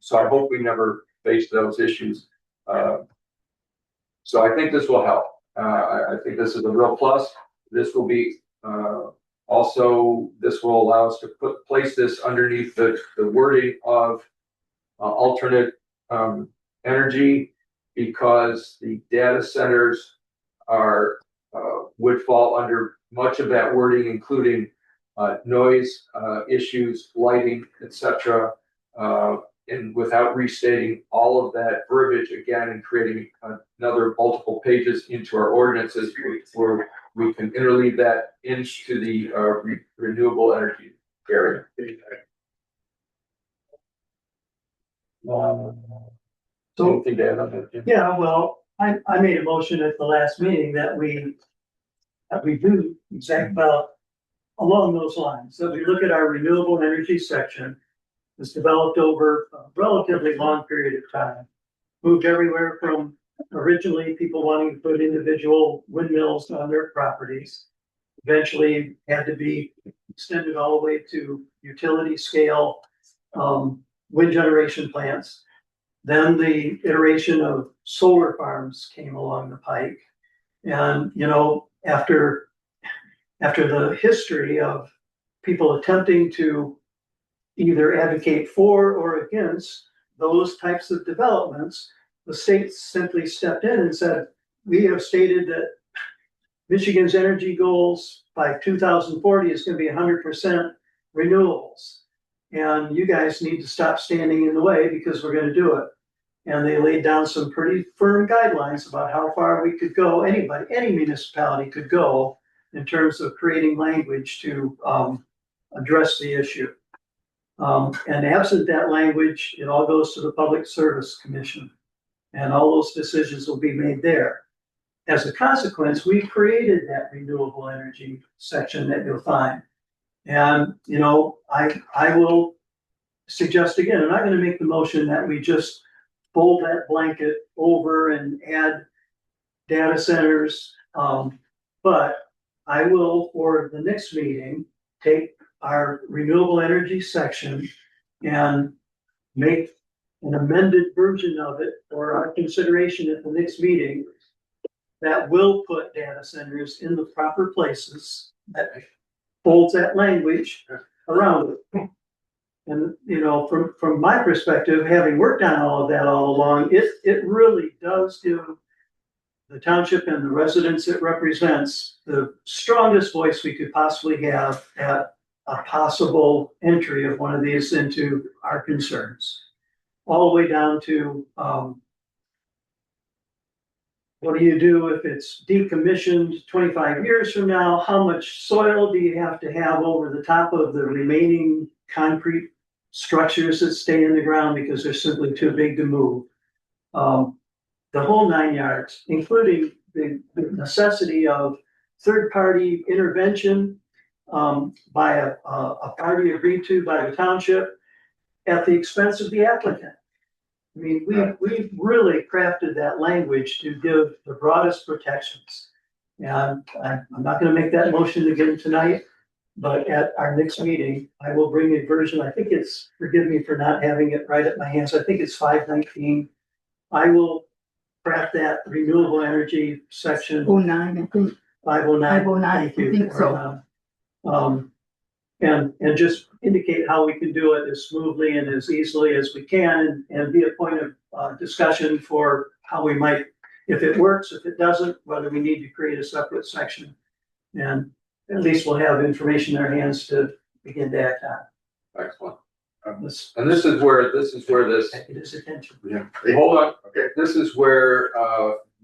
so I hope we never face those issues. So I think this will help. I think this is a real plus. This will be also, this will allow us to place this underneath the wording of alternate energy, because the data centers are would fall under much of that wording, including noise issues, lighting, etc. And without restating all of that verbiage again and creating another multiple pages into our ordinances, where we can interleave that into the renewable energy area. So So, Anything to add on that, Jim? yeah, well, I made a motion at the last meeting that we do exact, well, along those lines, that we look at our renewable energy section. It's developed over a relatively long period of time. Moved everywhere from originally people wanting to put individual windmills on their properties. Eventually had to be extended all the way to utility scale wind generation plants. Then the iteration of solar farms came along the pike. And, you know, after the history of people attempting to either advocate for or against those types of developments, the state simply stepped in and said, we have stated that Michigan's energy goals by 2040 is going to be 100% renewables. And you guys need to stop standing in the way because we're going to do it. And they laid down some pretty firm guidelines about how far we could go, any municipality could go in terms of creating language to address the issue. And absent that language, it all goes to the Public Service Commission. And all those decisions will be made there. As a consequence, we created that renewable energy section that you'll find. And, you know, I will suggest again, I'm not going to make the motion that we just fold that blanket over and add data centers. But I will, for the next meeting, take our renewable energy section and make an amended version of it for our consideration at the next meeting that will put data centers in the proper places, that folds that language around it. And, you know, from my perspective, having worked on all of that all along, it really does give the township and the residents it represents the strongest voice we could possibly have at a possible entry of one of these into our concerns. All the way down to what do you do if it's decommissioned 25 years from now? How much soil do you have to have over the top of the remaining concrete structures that stay in the ground because they're simply too big to move? The whole 9 yards, including the necessity of third-party intervention by a party agreed to by the township at the expense of the applicant. I mean, we've really crafted that language to give the broadest protections. And I'm not going to make that motion again tonight, but at our next meeting, I will bring a version. I think it's, forgive me for not having it right at my hands, I think it's 519. I will craft that renewable energy section. 09, I think. 509. 509, Thank you. I think so. And just indicate how we can do it as smoothly and as easily as we can, and be a point of discussion for how we might, if it works, if it doesn't, whether we need to create a separate section. And at least we'll have information in our hands to begin to act on. Excellent. Let's And this is where this. get his attention. Yeah. Hold on. Okay. This is where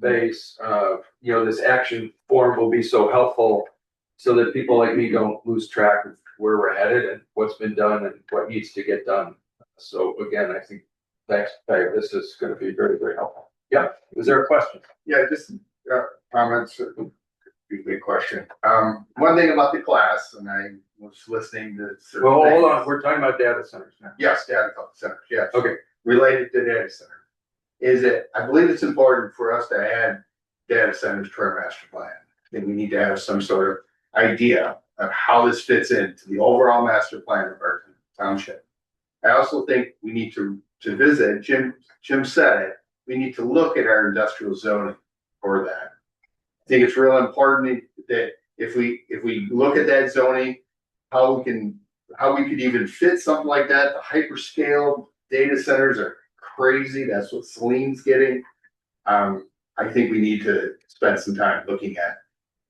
you know, this action form will be so helpful so that people like me don't lose track of where we're headed and what's been done and what needs to get done. So again, I think thanks, Peg. This is going to be very, very helpful. Yeah. Is there a question? Yeah, just comments, big question. One thing about the class, and I was listening to. certain Well, hold things. on. We're talking about data centers now. Yes, data centers, yes. Okay. Related to data center. Is it, I believe it's important for us to add data centers to our master plan. I think we need to have some sort of idea of how this fits into the overall master plan of our township. I also think we need to visit, Jim said it, we need to look at our industrial zoning for that. I think it's real important that if we look at that zoning, how we could even fit something like that. The hyperscale data centers are crazy. That's what Celine's getting. I think we need to spend some time looking at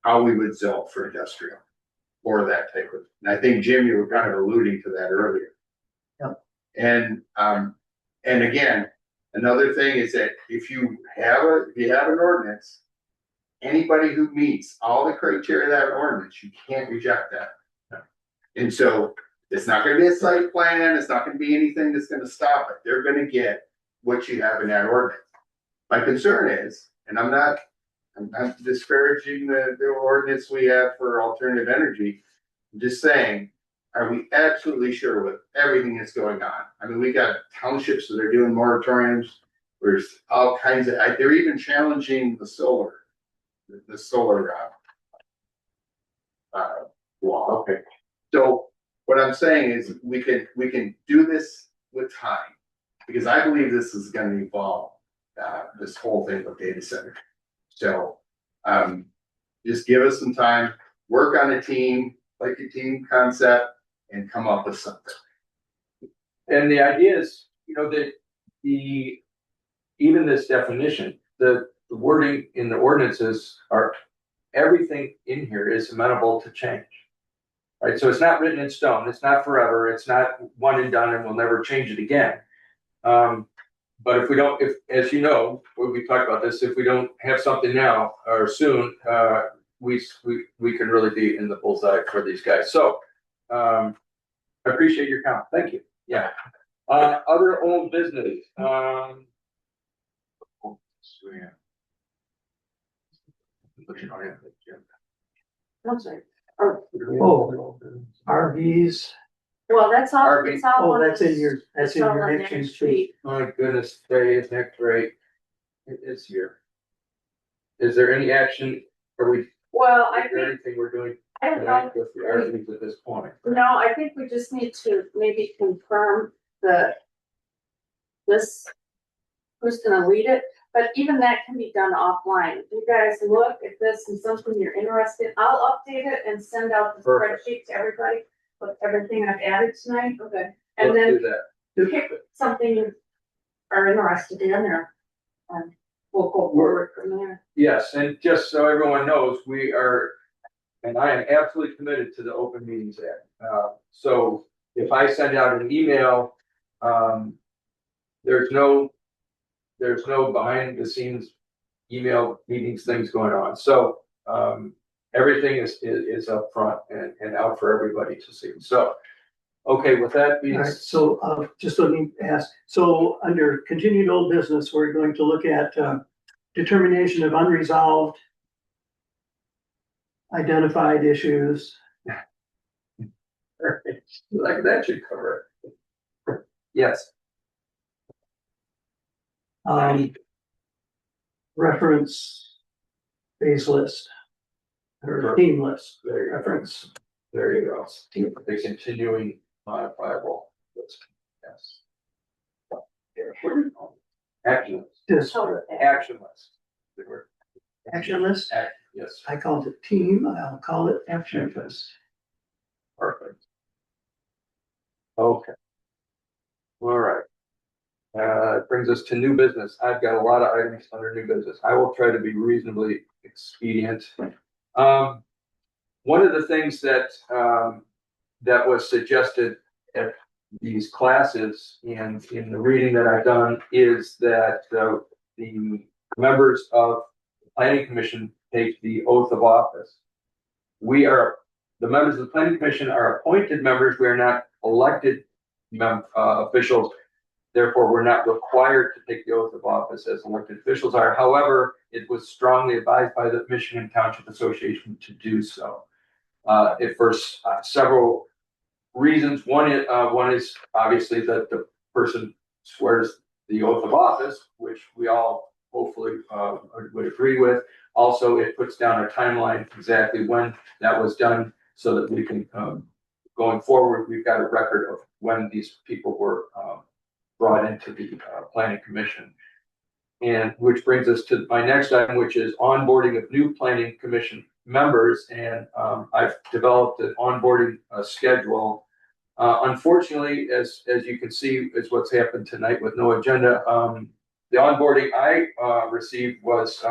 how we would zone for industrial or that type of, and I think Jim, you were kind of alluding to that earlier. Yep. And again, another thing is that if you have an ordinance, anybody who meets all the criteria of that ordinance, you can't reject that. And so it's not going to be a site plan. It's not going to be anything that's going to stop it. They're going to get what you have in that ordinance. My concern is, and I'm not disparaging the ordinance we have for alternative energy. I'm just saying, are we absolutely sure with everything that's going on? I mean, we got townships that are doing moratoriums. There's all kinds of, they're even challenging the solar law. Okay. So what I'm saying is we can do this with time, because I believe this is gonna evolve, this whole thing with data center. So, just give us some time, work on a team, like a team concept, and come up with something. And the idea is, you know, that even this definition, the wording in the ordinances are, everything in here is amenable to change. Right, so it's not written in stone, it's not forever, it's not one and done and we'll never change it again. But if we don't, as you know, we talked about this, if we don't have something now or soon, we can really be in the bullseye for these guys. So, I appreciate your comment. Thank you. Yeah. Other old business. I'm sorry. Oh, RVs, Well, that's all, RV. it's all. oh, on that's in this- your, that's in it's all your on the action next sheet. My goodness, Trey, isn't that great? It's here. Is there any action? Are we, Well, I is there think, anything we're doing I don't tonight know, with the RVs at this point? no, I think we just need to maybe confirm who's gonna lead it, but even that can be done offline. If you guys look at this and something you're interested, I'll update it and send out the Perfect. spreadsheet to everybody with everything I've added tonight. Okay. And Let's then do that. pick something you are interested in there. And we'll go forward from there. Yes, and just so everyone knows, we are, and I am absolutely committed to the Open Meetings Act. So if I send out an email, there's no behind the scenes email meetings, things going on. So, everything is up front and out for everybody to see. So, okay, with that being All right, so, just let me ask, so under continued old business, we're going to look at, determination of unresolved identified issues. like that should cover it. Yes. Reference phase list or team list There you go. reference. There you go. The continuing modifiable list. Yes. Action. This Action list. action list, Yes, I called it team, I'll call it action list. perfect. Okay. All right. It brings us to new business. I've got a lot of items under new business. I will try to be reasonably expedient. One of the things that was suggested at these classes and in the reading that I've done is that the members of the Planning Commission take the oath of office. The members of the Planning Commission are appointed members. We are not elected officials. Therefore, we're not required to take the oath of office as elected officials are. However, it was strongly advised by the Michigan Township Association to do so. For several reasons. One is obviously that the person swears the oath of office, which we all hopefully would agree with. Also, it puts down a timeline exactly when that was done so that we can, going forward, we've got a record of when these people were brought into the Planning Commission. And which brings us to my next item, which is onboarding of new Planning Commission members. And I've developed an onboarding schedule. Unfortunately, as you can see, is what's happened tonight with no agenda. The onboarding I received was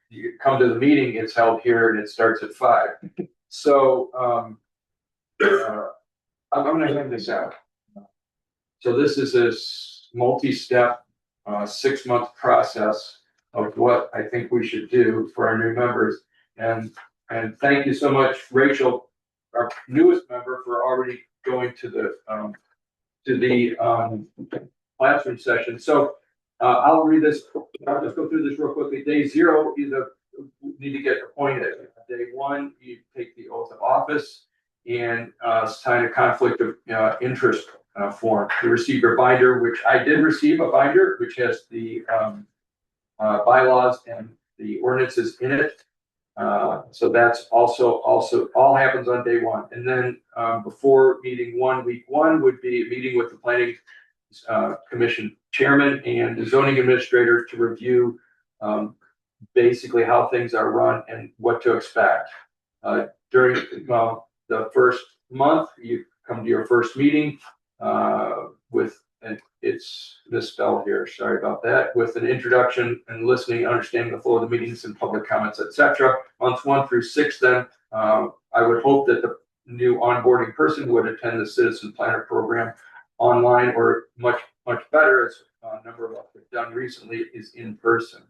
you come to the meeting, it's held here and it starts at 5. So I'm gonna hand this out. So this is a multi-step 6-month process of what I think we should do for our new members. And thank you so much, Rachel, our newest member, for already going to the classroom session. So I'll read this, I'll just go through this real quickly. Day 0 is need to get appointed. Day 1, you take the oath of office and sign a conflict of interest form. You receive your binder, which I did receive a binder, which has the bylaws and the ordinances in it. So that's also all happens on day 1. And then before meeting 1, week 1 would be a meeting with the planning commission chairman and the zoning administrator to review basically how things are run and what to expect. During the first month, you come to your first meeting with, and it's misspelled here, sorry about that, with an introduction and listening, understanding the flow of the meetings and public comments, etc. Months 1 through 6, then I would hope that the new onboarding person would attend the citizen planner program online, or much better, as a number of us have done recently, is in person.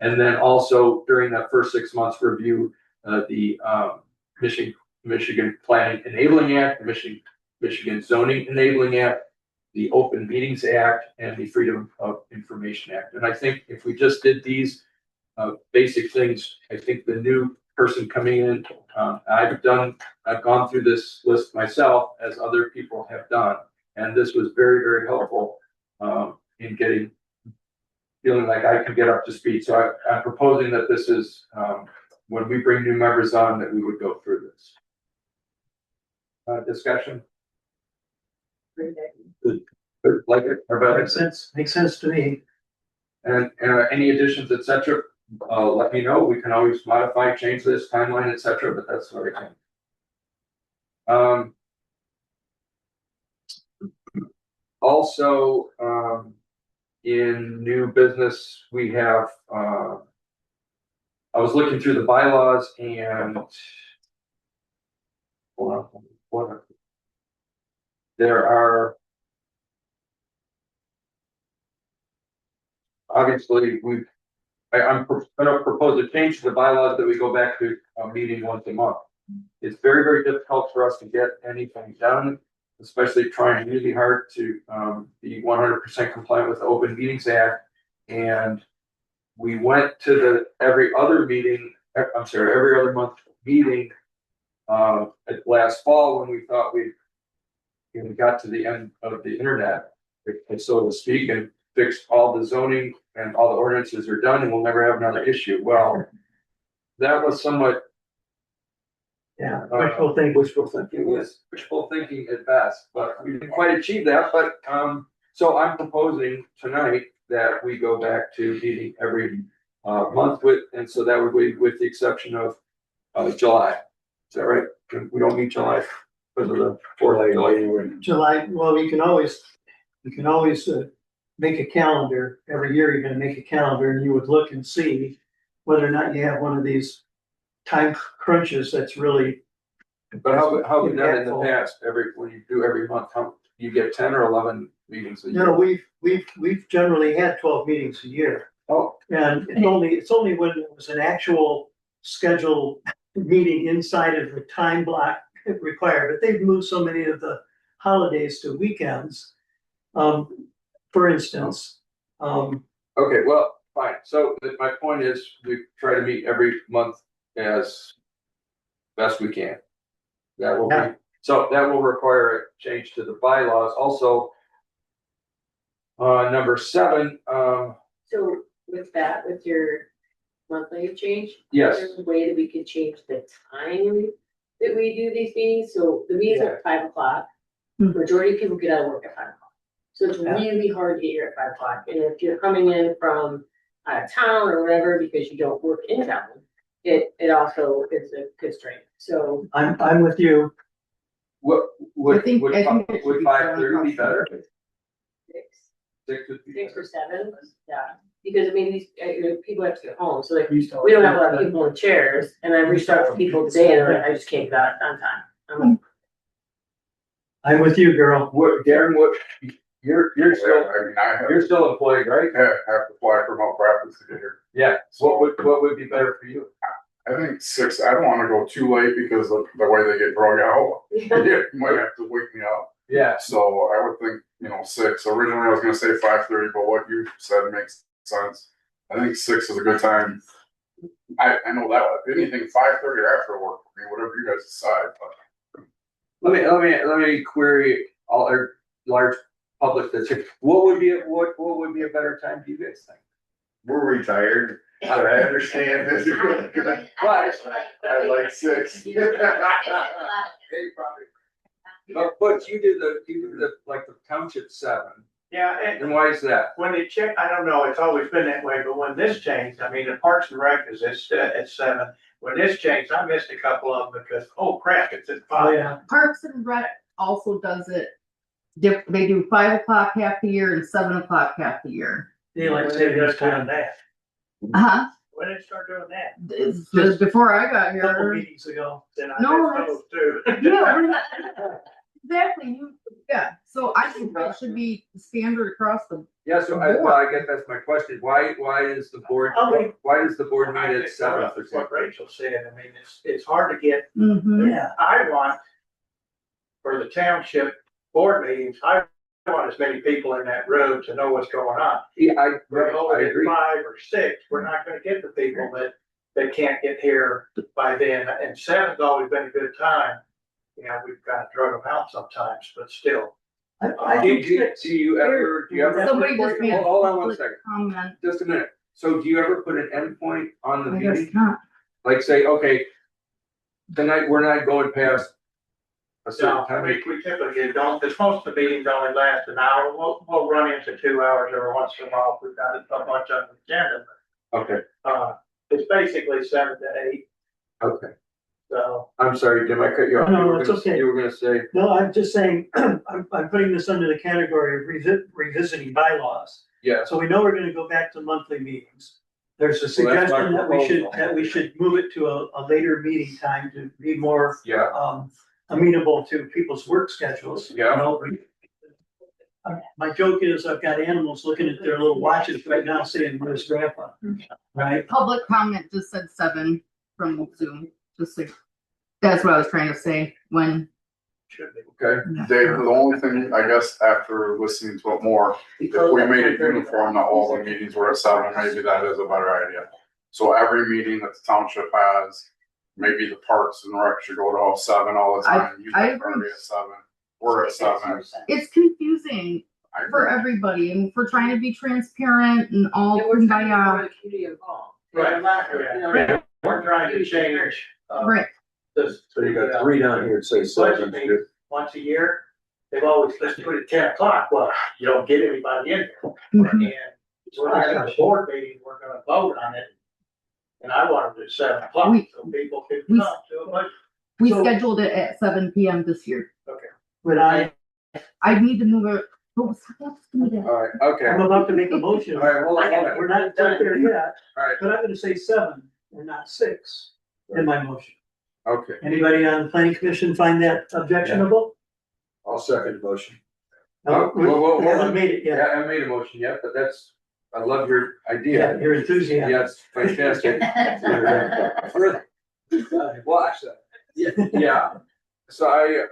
And then also during that first 6 months, review the Michigan Planning Enabling Act, the Michigan Zoning Enabling Act, the Open Meetings Act, and the Freedom of Information Act. And I think if we just did these basic things, I think the new person coming in, I've gone through this list myself, as other people have done, and this was very, very helpful in feeling like I can get up to speed. So I'm proposing that this is, when we bring new members on, that we would go through this. Discussion? Like it or better? Makes sense to me. And any additions, etc., let me know. We can always modify, change this timeline, etc., but that's what I can. Also, in new business, we have, I was looking through the bylaws and there are, obviously, I'm going to propose a change to the bylaws that we go back to a meeting once a month. It's very, very difficult for us to get anything done, especially trying really hard to be 100% compliant with the Open Meetings Act. And we went to the every other month meeting last fall, when we thought we got to the end of the internet, so to speak, and fixed all the zoning and all the ordinances are done and we'll never have another issue. Well, that was somewhat wishful thinking at best, but we didn't quite achieve that. But so I'm proposing tonight that we go back to meeting every month and so that would be with the exception of July. Is that right? We don't meet July because of the 4th of July. July, well, you can always make a calendar. Every year you're gonna make a calendar and you would look and see whether or not you have one of these time crunches that's really. But how have we done in the past? When you do every month, you get 10 or 11 meetings a year? No, we've generally had 12 meetings a year. Oh. And it's only when it was an actual scheduled meeting inside of the time block required, but they've moved so many of the holidays to weekends. For instance. Okay, well, fine. So my point is we try to meet every month as best we can. That will require a change to the bylaws. Also, number 7. So with your monthly change? Yes. There's a way that we could change the time that we do these meetings. So the meetings are at 5 o'clock. Majority of people get out of work at 5 o'clock. So it's really hard to get here at 5 o'clock. And if you're coming in from out of town or whatever, because you don't work in town, it also is a constraint. So I'm with you. What would I think it should be 5:30 be better? 6 would be 6 better. or 7, yeah. Because I mean, these people have to get home, so like we don't have a lot of people in chairs. And I reached out to people today, and they're like, I just can't get out on time. I'm like, I'm with you, girl. Darren, you're still employed, right? Yeah, I have to fly for malpractice to get here. Yeah. What would be better for you? I think 6, I don't wanna go too late because of the way they get drug out. yeah. You might have to wake me up. Yeah, So I would think, 6. Originally I was gonna say 5:30, but what you said makes sense. I think 6 is a good time. I know that anything 5:30 or after work for me, whatever you guys decide, but. let me query all our large public that's here. What would be a better time, do you guys think? We're retired, I understand this. I like 6. But you did the like the township 7, Yeah, and why is that? when they check, I don't know, it's always been that way, but when this changed, I mean, the Parks and Rec is at 7. When this changed, I missed a couple of them because, oh crap, it's at 5. Parks and Rec also does it. They do 5 o'clock half the year and 7 o'clock half the year. Daylight savings time that. Uh-huh. When did it start doing that? It's just before I got A couple here. meetings ago, then I No, missed those too. Yeah, exactly. Yeah, so I think that should be standard across the. Yeah, so I guess that's my question. Why is the board, why does the board meet at 7? That's what Rachel said. I mean, it's hard to get. Mhm. Yeah. I want, for the township board meetings, I want as many people in that room to know what's going on. Yeah, I At agree. 5 or 6, we're not gonna get the people that can't get here by then, and 7's always been a good time. We've kind of drug them out sometimes, but still. Do you ever Somebody just made a hold on one public second, comment. just a minute. So do you ever put an endpoint on the I guess meeting? not. Like say, okay, tonight we're not going past a certain No, time? we typically don't, because most of the meetings only last an hour. We'll run into 2 hours every once in a while if we've got a bunch on the agenda. Okay, It's basically 7 to 8, okay. so. I'm sorry, Jim, I cut you off. No, You were it's gonna- okay. You were gonna say, No, I'm just saying, I'm putting this under the category of revisiting bylaws. yeah, So we know we're gonna go back to monthly meetings. There's a Well, that's my suggestion proposal. that we should move it to a later meeting time to be more, yeah, amenable to people's work schedules. Yeah. My joke is I've got animals looking at their little watches right now saying, where's grandpa? Right? Public comment just said 7 from Zoom, just like, that's what I was trying to say when. Should be. Okay, Dave, the only thing, I guess, after listening to it more, if we made it uniform, that all the meetings were at 7, maybe that is a better idea. So every meeting that the township has, maybe the Parks and Rec should go to all 7 all the time. You I guys are already at 7, we're at 7. It's confusing I for agree. everybody, and we're trying to be transparent and all Yeah, we're trying to kumbaya. grow the community involved. Right. Yeah. We're trying to change. Right. This. So you got 3 down here that say 7. Budget meeting once a year. They've always, let's do it at 10 o'clock. Well, you don't get anybody in there. Mhm. And we're gonna have a board meeting, we're gonna vote on it. And I want it at 7 o'clock, We- so people can we- come to a budget. We So- scheduled it at 7 p.m. this year. When I need to move it. Oh, that's gonna be- all right, okay. I'm about to make a motion. All right, hold on. We're not done there yet, All right, but I'm gonna say 7 and not 6 in my motion. okay. Anybody on the planning commission find that objectionable? I'll second the motion. No, we Well, haven't made it Yeah, yet. I haven't made a motion yet, but I love your Yeah, idea. your enthusiasm. Yeah, it's fantastic. Well, actually, yeah. So I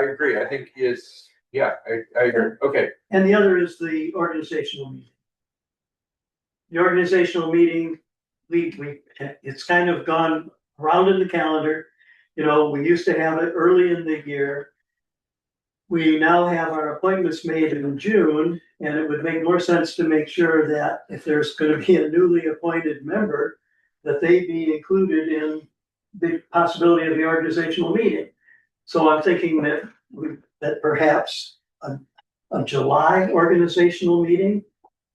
agree. I think I agree. Okay, And the other is the organizational meeting. The organizational meeting, it's kind of gone around in the calendar. We used to have it early in the year. We now have our appointments made in June, and it would make more sense to make sure that if there's gonna be a newly appointed member, that they be included in the possibility of the organizational meeting. So I'm thinking that perhaps a July organizational meeting,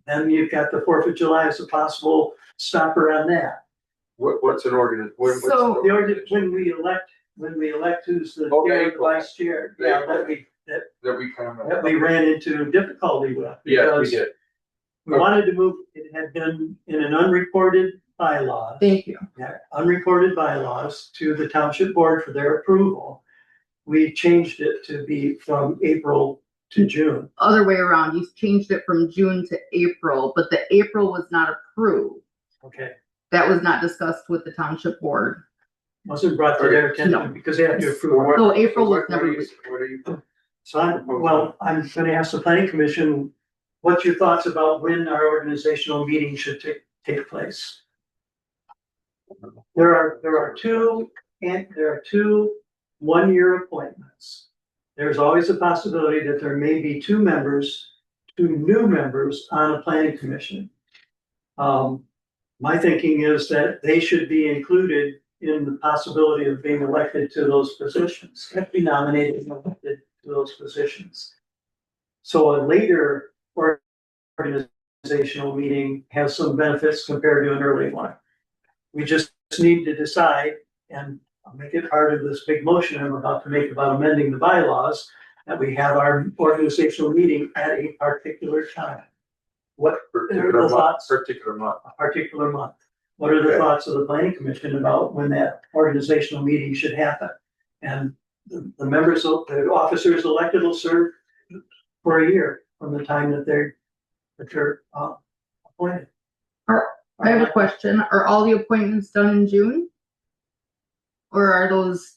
then you've got the 4th of July as a possible stopper on that. what's an organization? So- When we elect who's the Okay, chair, the vice chair, yeah, That we kind of. that we ran into difficulty with. Yes, we because did. We wanted to move, it had been in an unrecorded bylaws. Thank you. Unrecorded bylaws to the township board for their approval. We changed it to be from April to June. Other way around, you changed it from June to April, but the April was not approved. Okay. That was not discussed with the township board. Wasn't brought to their attention No. because they have to approve. So April was What never. are you, So I'm gonna ask the planning commission, what's your thoughts about when our organizational meeting should take place? There are two 1-year appointments. There's always a possibility that there may be two new members on a planning commission. My thinking is that they should be included in the possibility of being elected to those positions, have to be nominated and elected to those positions. So a later organizational meeting has some benefits compared to an early one. We just need to decide, and I'll make it part of this big motion I'm about to make about amending the bylaws, that we have our organizational meeting at a particular time. What are the thoughts? Particular month. A particular month. What are the thoughts of the planning commission about when that organizational meeting should happen? And the members, the officers elected will serve for a year from the time that they're appointed. I have a question. Are all the appointments done in June? Or are those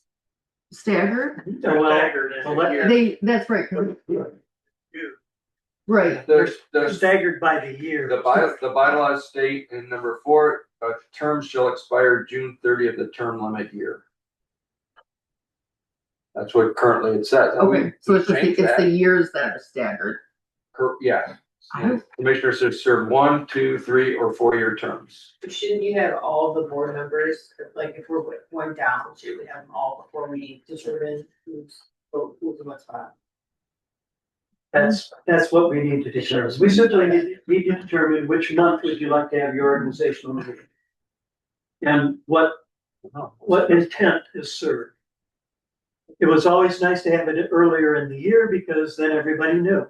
staggered? That's right. Right. They're staggered by the year. The bylaws state in number 4, a term shall expire June 30th, the term limit year. That's what currently it says. Okay, so it's Change the that. years that are staggered. Yeah. Commissioners should serve 1, 2, 3, or 4-year terms. Shouldn't you have all the board members, like if we're one down, should we have them all before we determine who's in what spot? That's what we need to determine. We simply need to determine which month would you like to have your organizational meeting. And what intent is served. It was always nice to have it earlier in the year because then everybody knew.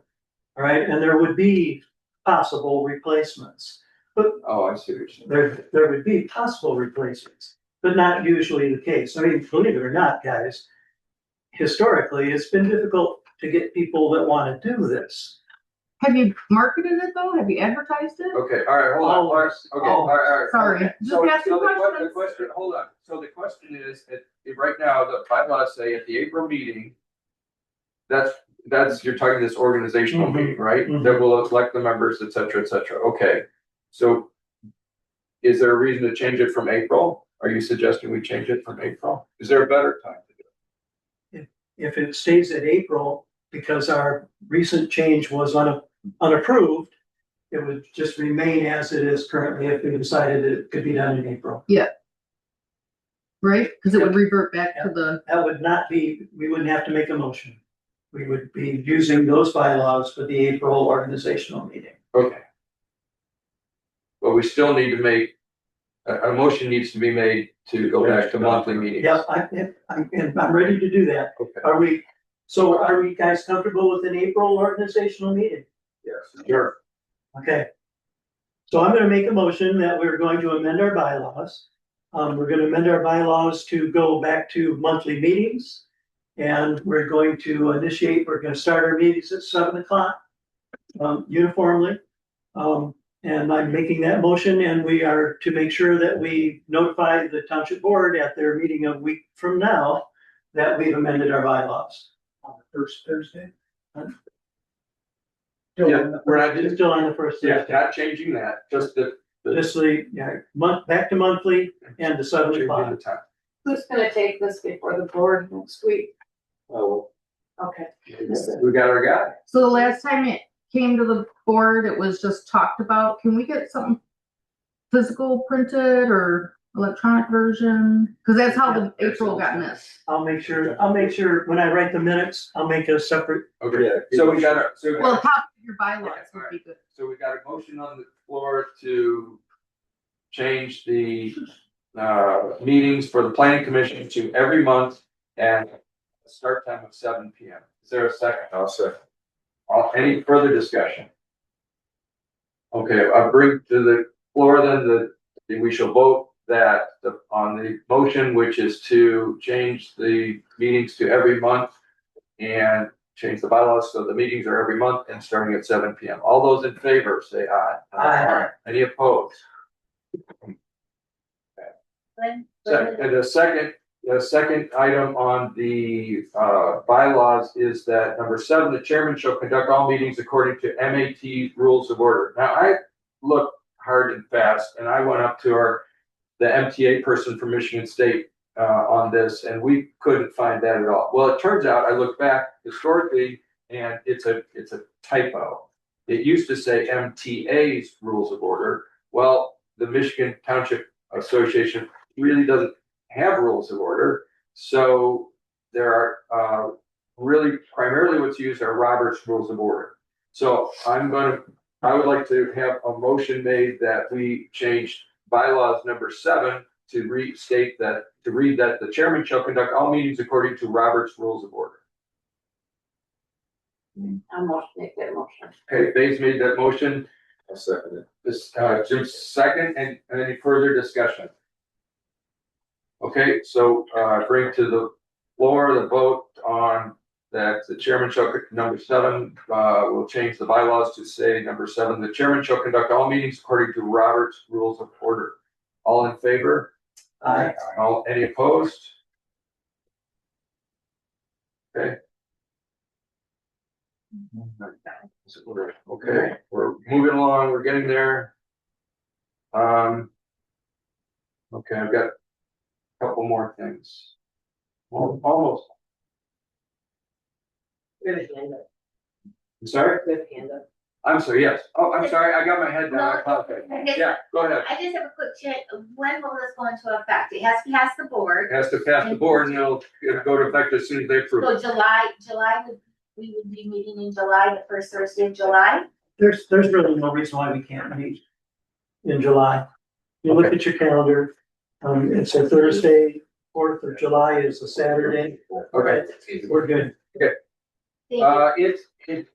All right, and there would be possible replacements. But I see what you're saying. there would be possible replacements, but not usually the case. I mean, believe it or not, guys, historically, it's been difficult to get people that want to do this. Have you marketed it though? Have you advertised it? Okay, all right, hold on. Always. All right. Sorry. Okay. Just So asking the questions. question, hold on. So the question is, right now, the bylaws say at the April meeting, that's, you're talking this organizational meeting, right? Mhm. That will elect the members, et cetera, et cetera. Okay. So is there a reason to change it from April? Are you suggesting we change it from April? Is there a better time to do it? If it stays at April, because our recent change was unapproved, it would just remain as it is currently if we decided it could be done in April. Right? Because it would revert back to the, That would not be, we wouldn't have to make a motion. We would be using those bylaws for the April organizational meeting. Okay. But we still need to make, a motion needs to be made to go back to monthly meetings. Yep, I'm ready to do that. Okay. Are we guys comfortable with an April organizational meeting? Yes. Sure. Okay. So I'm gonna make a motion that we're going to amend our bylaws. We're gonna amend our bylaws to go back to monthly meetings. And we're going to start our meetings at 7 o'clock, uniformly. And I'm making that motion, and we are to make sure that we notify the township board at their meeting a week from now that we've amended our bylaws. On the first Thursday? Yeah, we're not It's still on the first Yeah, Thursday. not changing that, just the. Just back to monthly and to 7 changing o'clock. the time. Who's gonna take this before the board next week? Oh, Okay. we got our guy. so the last time it came to the board, it was just talked about. Can we get something physical printed or electronic version? Because that's how the April got missed. I'll make sure when I write the minutes, I'll make a separate. Okay, Yeah. so we got Well, a copy of your bylaws would be good. So we got a motion on the floor to change the meetings for the planning commission to every month and a start time of 7 PM. Is there a second? I'll say. Any further discussion? Okay, I'll bring to the floor then we shall vote that on the motion, which is to change the meetings to every month and change the bylaws so the meetings are every month and starting at 7 PM. All those in favor, say aye. Aye. Any opposed? When And the second The second item on the bylaws is that number 7, the chairman shall conduct all meetings according to MAT rules of order. Now, I looked hard and fast, and I went up to the MTA person from Michigan State on this, and we couldn't find that at all. Well, it turns out I looked back historically, and it's a typo. It used to say MTA's rules of order. Well, the Michigan Township Association really doesn't have rules of order. So there are really primarily what's used are Robert's rules of order. So I would like to have a motion made that we change bylaws number 7 to read that the chairman shall conduct all meetings according to Robert's rules of order. I'll make that motion. Okay, Faye's made that motion. I'll second it. This Jim's second, and any further discussion? Okay, so bring to the floor the vote on that the chairman shall, number 7, will change the bylaws to say number 7, the chairman shall conduct all meetings according to Robert's rules of order. All in favor? Aye. Any opposed? Okay. Okay, we're moving along, we're getting there. Okay, I've got a couple more things. Well, almost. Good hand up, I'm sorry? good hand up. I'm sorry, yes. Oh, I'm sorry, I got my head down. I No, apologize. I guess- Yeah, go ahead. I just have a quick check. When will this go into effect? It has to pass the board. It has to pass the board and it'll go to effect as soon as they approve. So we would be meeting in July, the first Thursday of July. There's really no reason why we can't meet in July. You look at your calendar, it's a Thursday, 4th of July is a Saturday. Okay. We're good. Thank you. It's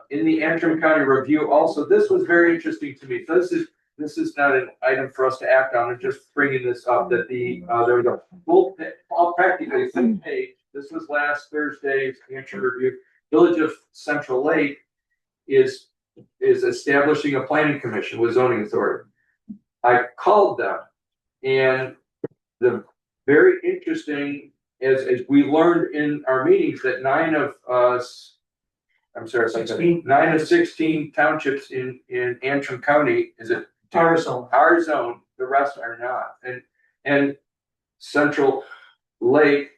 in the Antrim County Review also, this was very interesting to me. So this is not an item for us to act on, I'm just bringing this up that there was a practically full page. This was last Thursday's Antrim Review. Village of Central Lake is establishing a planning commission with zoning authority. I called them, and the very interesting, as we learned in our meetings, that 9 of 16 townships in Antrim County is it Our zone. our zone, the rest are not. And Central Lake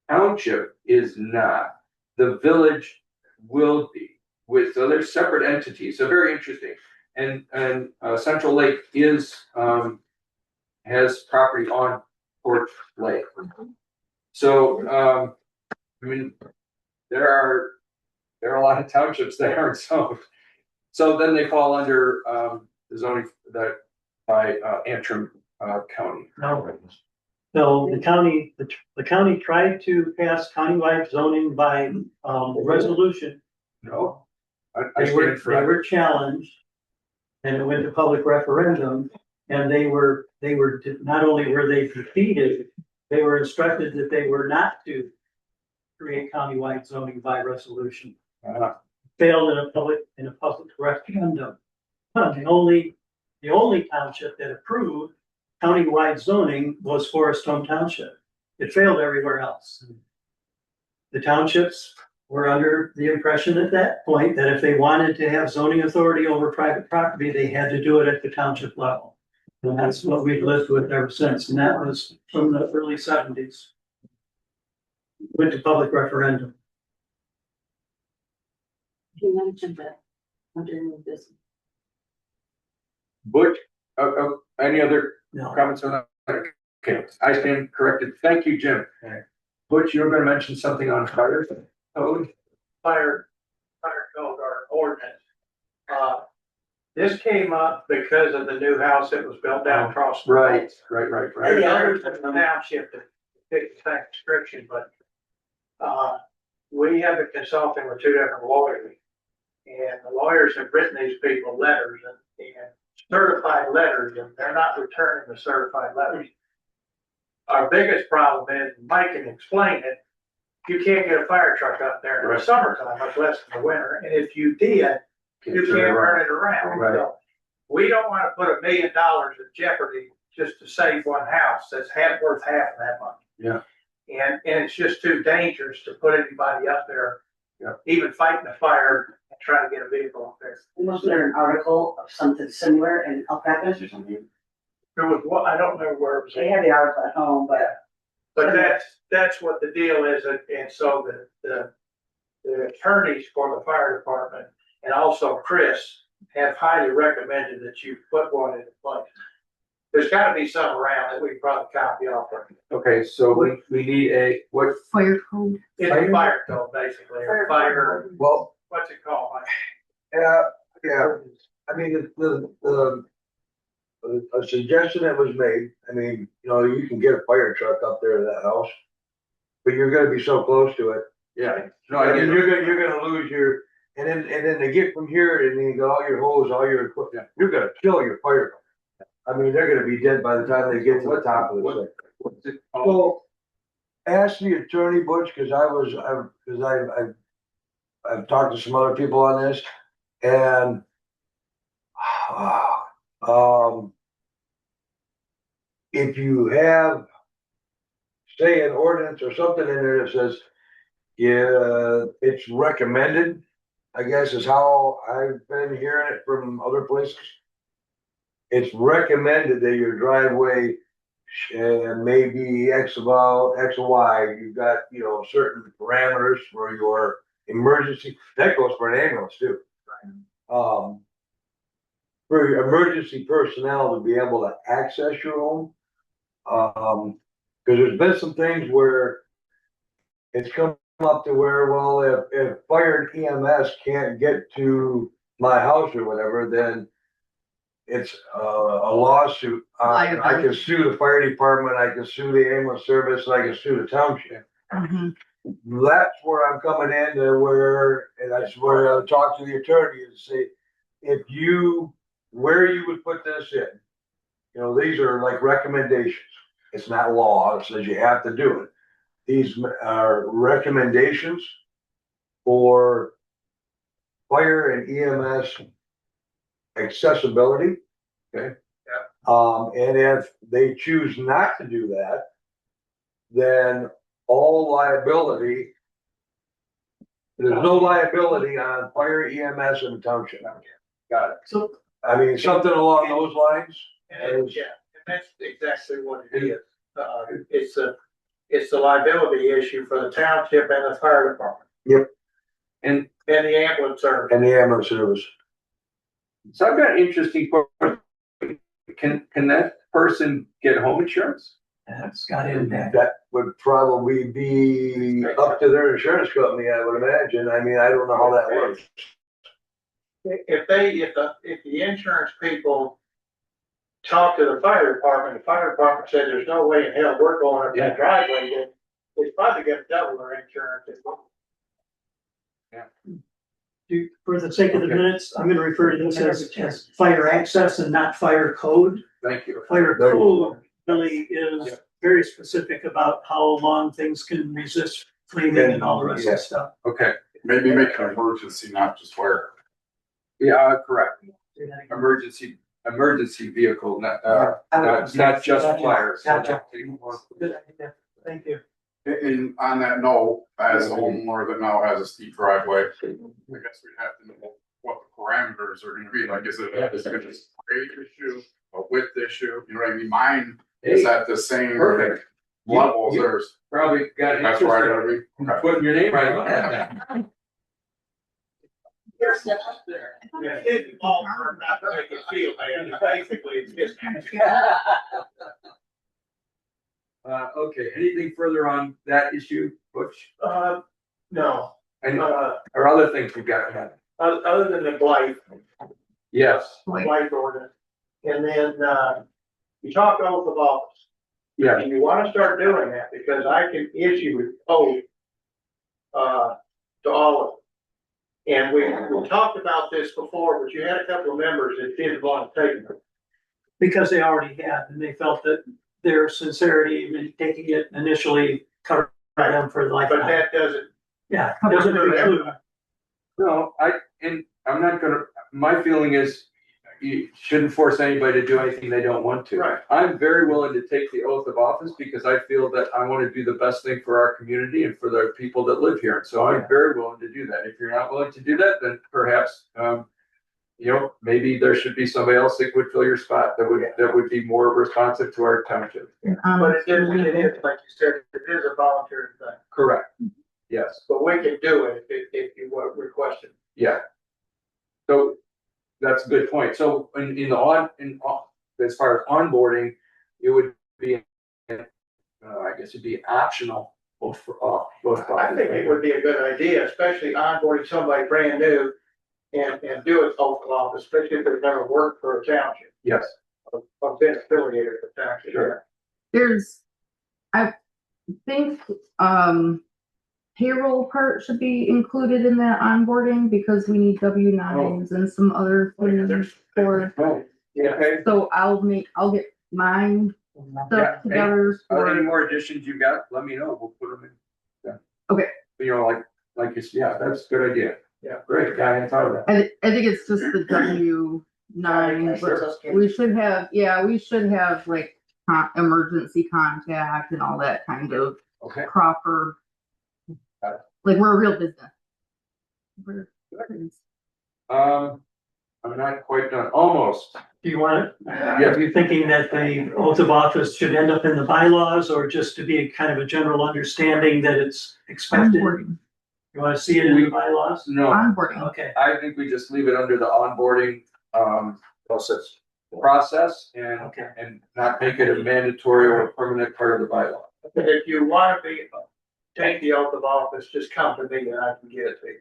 Township is not. The village will be so they're separate entities. So very interesting. And Central Lake has property on Port Lake. So I mean, there are a lot of townships that aren't zoned. So then they fall under the zoning that by Antrim County. No, the county tried to pass countywide zoning by resolution. No, I They stand for that. were challenged, and it went to public referendum, and they were not only were they defeated, they were instructed that they were not to create countywide zoning by resolution. Failed in a public referendum. The only township that approved countywide zoning was Forest Home Township. It failed everywhere else. The townships were under the impression at that point that if they wanted to have zoning authority over private property, they had to do it at the township level. And that's what we've lived with ever since, and that was from the early 70s. Went to public referendum. You mentioned that underneath this. Butch, any other No, comments on that? Okay, I stand corrected. Thank you, Jim. Butch, you were going to mention something on fire code? Fire code or ordinance. This came up because of the new house that was built down across. the road. Right. There's others in the township that pick the same description, but we have been consulting with 2 different lawyers. And the lawyers have written these people letters and certified letters, and they're not returning the certified letters. Our biggest problem is, Mike can explain it, you can't get a fire truck up there in the summertime, much less in the winter, and if you did, you can't turn it around. Right. So we don't wanna put $1 million in jeopardy just to save one house that's worth half of that money. Yeah. And it's just too dangerous to put anybody up there. Yeah. Even fighting a fire and trying to get a vehicle up there. Wasn't there an article of something similar in Alpacas or something? There was one, I don't know where it was. They had the article at home, But that's what the deal is, and so the attorneys for the fire department and also Chris have highly recommended that you put one into place. There's gotta be some around that we can probably copy off of. Okay, so we need a, what, Fire code. It's a fire code, basically, or fire, Well, what's it called? yeah, I mean, a suggestion that was made, I mean, you know, you can get a fire truck up there to that house. But you're gonna be so close to it. yeah. No, I I mean, mean, you're gonna lose your, and then to get from here and then you got all your hose, all your equipment, you're gonna kill your fire truck. I mean, they're gonna be dead by the time they get to the top of the thing. what's it called? Well, ask the attorney, Butch, cause I've talked to some other people on this and if you have, say, an ordinance or something in there that says, yeah, it's recommended, I guess is how I've been hearing it from other places. It's recommended that your driveway maybe X or Y, you've got, you know, certain parameters for your emergency, that goes for an ambulance too. For your emergency personnel to be able to access your home. Cause there's been some things where it's come up to where, well, if fire and EMS can't get to my house or whatever, then it's a lawsuit. I can sue the fire department, I can sue the ambulance service, and I can sue the township. That's where I'm coming in to where, and that's where I talk to the attorney and say, where you would put this in. You know, these are like recommendations. It's not law. It says you have to do it. These are recommendations for fire and EMS accessibility. Okay. Yeah. And if they choose not to do that, then all liability, there's no liability on fire, EMS, and the township. Got it. So, I mean, something along those lines. And that's exactly what it is. It's the liability issue for the township and the fire department. Yep. And the ambulance service. And the ambulance service. so I've got an interesting question. Can that person get home insurance? that's got in there. That would probably be up to their insurance company, I would imagine. I mean, I don't know how that works. If the insurance people talk to the fire department says there's no way in hell we're going up that driveway, then it's probably gonna double their insurance. For the sake of the minutes, I'm gonna refer to this as fire access and not fire code. Thank you. Fire code really is very specific about how long things can resist flaming and all the rest of the stuff. Okay, Maybe make an emergency, not just fire. yeah, correct. Emergency vehicle, not just fire. Gotcha. Good idea. Thank you. And on that note, as a homeowner that now has a steep driveway, I guess we'd have to know what the parameters are gonna be, like, is it a grade issue, a width issue, you know what I mean? Mine is at the same Perfect. level as theirs, Probably got that's where I gotta be. Okay. putting your name right on that. You're still up there. Yeah, it's all for not to make it feel bad, basically, it's just. Okay, anything further on that issue, Butch? No, And, or other things we've got? other than the blight, Yes, blight ordinance. And then, you talk oath of office. yeah, And you wanna start doing that, because I can issue a code, to all of them. And we talked about this before, but you had a couple of members that didn't want to take it. Because they already had, and they felt that their sincerity in taking it initially covered them for life. But that doesn't, Doesn't include. no, I'm not gonna, my feeling is, you shouldn't force anybody to do anything they don't want to. Right. I'm very willing to take the oath of office because I feel that I want to do the best thing for our community and for the people that live here. So I'm very willing to do that. If you're not willing to do that, then perhaps, maybe there should be somebody else that would fill your spot that would be more responsive to our township. But it is, like you said, it is a voluntary thing, Correct. Yes. but we can do it if you were requested. Yeah. So that's a good point. So as far as onboarding, it would be, I guess it'd be optional both I think it would be a good idea, especially onboarding somebody brand new and do it oath of office, especially if they've never worked for a township Yes. or been affiliated with township. Sure. I think, payroll part should be included in that onboarding because we need W-9s and some other things for, Oh, yeah. Okay. so I'll get mine Yeah. stuff together Any for, more additions you got? Let me know. We'll put them in. Yeah. Okay. Like you said, yeah, that's a good idea. Yeah. Great. I hadn't thought of that. I think it's just the W-9, but we should have like emergency contact and all that kind of Okay. proper, Got it. like we're a real business. I'm not quite done. Almost. Do you want it? Yeah. Are you thinking that the oath of office should end up in the bylaws or just to be a kind of a general understanding that it's expected? Onboarding. You want to see it in the bylaws? No, Onboarding. Okay. I think we just leave it under the onboarding, process and, Okay. and not make it a mandatory or permanent part of the bylaw. But if you want to take the oath of office, just come to me and I can get it to you.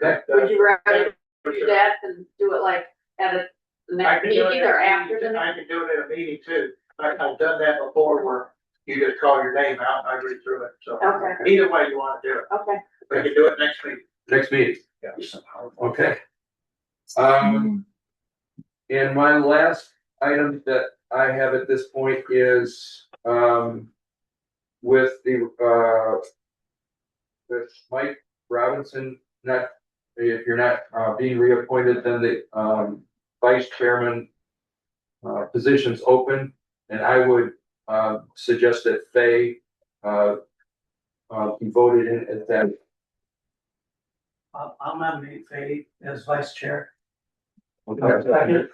Okay. Would you rather do that than do it like at a I next can do it meeting at or a after meeting. the I next? can do it at a meeting too. I've done that before where you just call your name out and I read through it. So Okay, either way you want to do it, okay. we can do it next week. Next meeting. Yeah. Okay. And my last item that I have at this point is, with Mike Robinson, if you're not, being reappointed, then the, vice chairman, position's open, and I would, suggest that Faye, be voted in as that. I'll nominate Faye as vice chair. Okay. Second.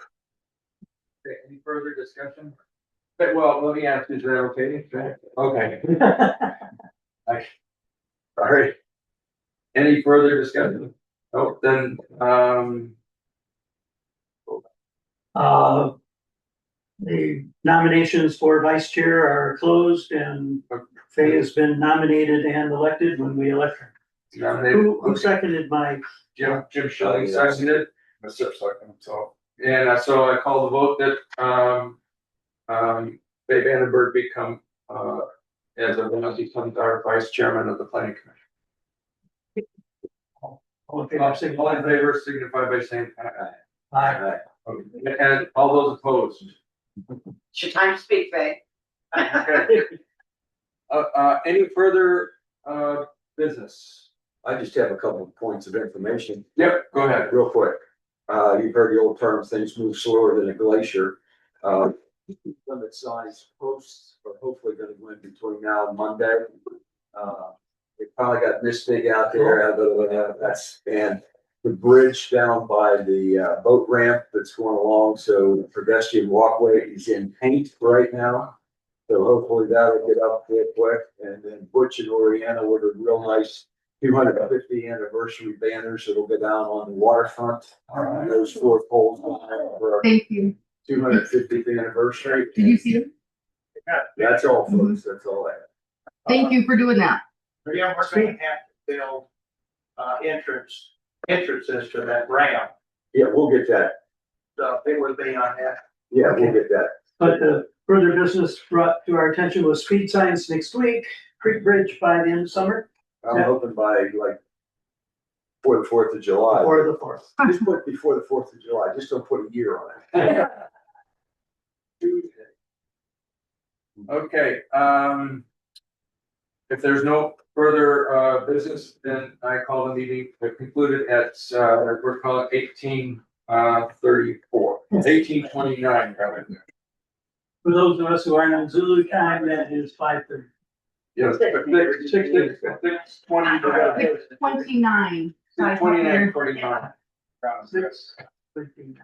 Okay, any further discussion? Okay, well, let me ask, is that okay? Okay. All right. Any further discussion? Oh, then, The nominations for vice chair are closed and Faye has been nominated and elected when we elect her. Who seconded my? Jim Shelley seconded, Mr. Second, so. and so I call the vote that, Faye Vandenberg become, becomes our vice chairman of the planning commission. All in All favor, in favor, signify by saying aye. Aye. Okay. And all those opposed? It's your time to speak, Faye. Okay. Any further, business? I just have a couple of points of information. Yep, go ahead. Real quick. You've heard the old term, things move slower than a glacier. Limit size posts are hopefully gonna go in between now and Monday. They probably got misting out there, and the bridge down by the boat ramp that's going along, so the pedestrian walkway is in paint right now. So hopefully that'll get up real quick, and then Butch and Oriana ordered real nice 250th anniversary banners that'll go down on the waterfront. Those 4 poles on there for our Thank you. 250th anniversary. Did you see it? That's all, folks, that's all I have. Thank you for doing that. Yeah, we're gonna have to build, entrances to that ramp, Yeah, we'll get that. so it would be on that. Yeah, we'll get that. But the further business brought to our attention was speed signs next week, Creek Bridge by the end of summer, I'm hoping by like before the 4th of July. or the 4th. Just put before the 4th of July, just don't put a year on it. Tuesday. Okay, if there's no further, business, then I call the meeting concluded at, we're calling 34, 1829, right there. For those of us who aren't on Zulu time, that is 5:30. Yes, 6:20. 29. So I hope 29, you're- 49. Six, 13.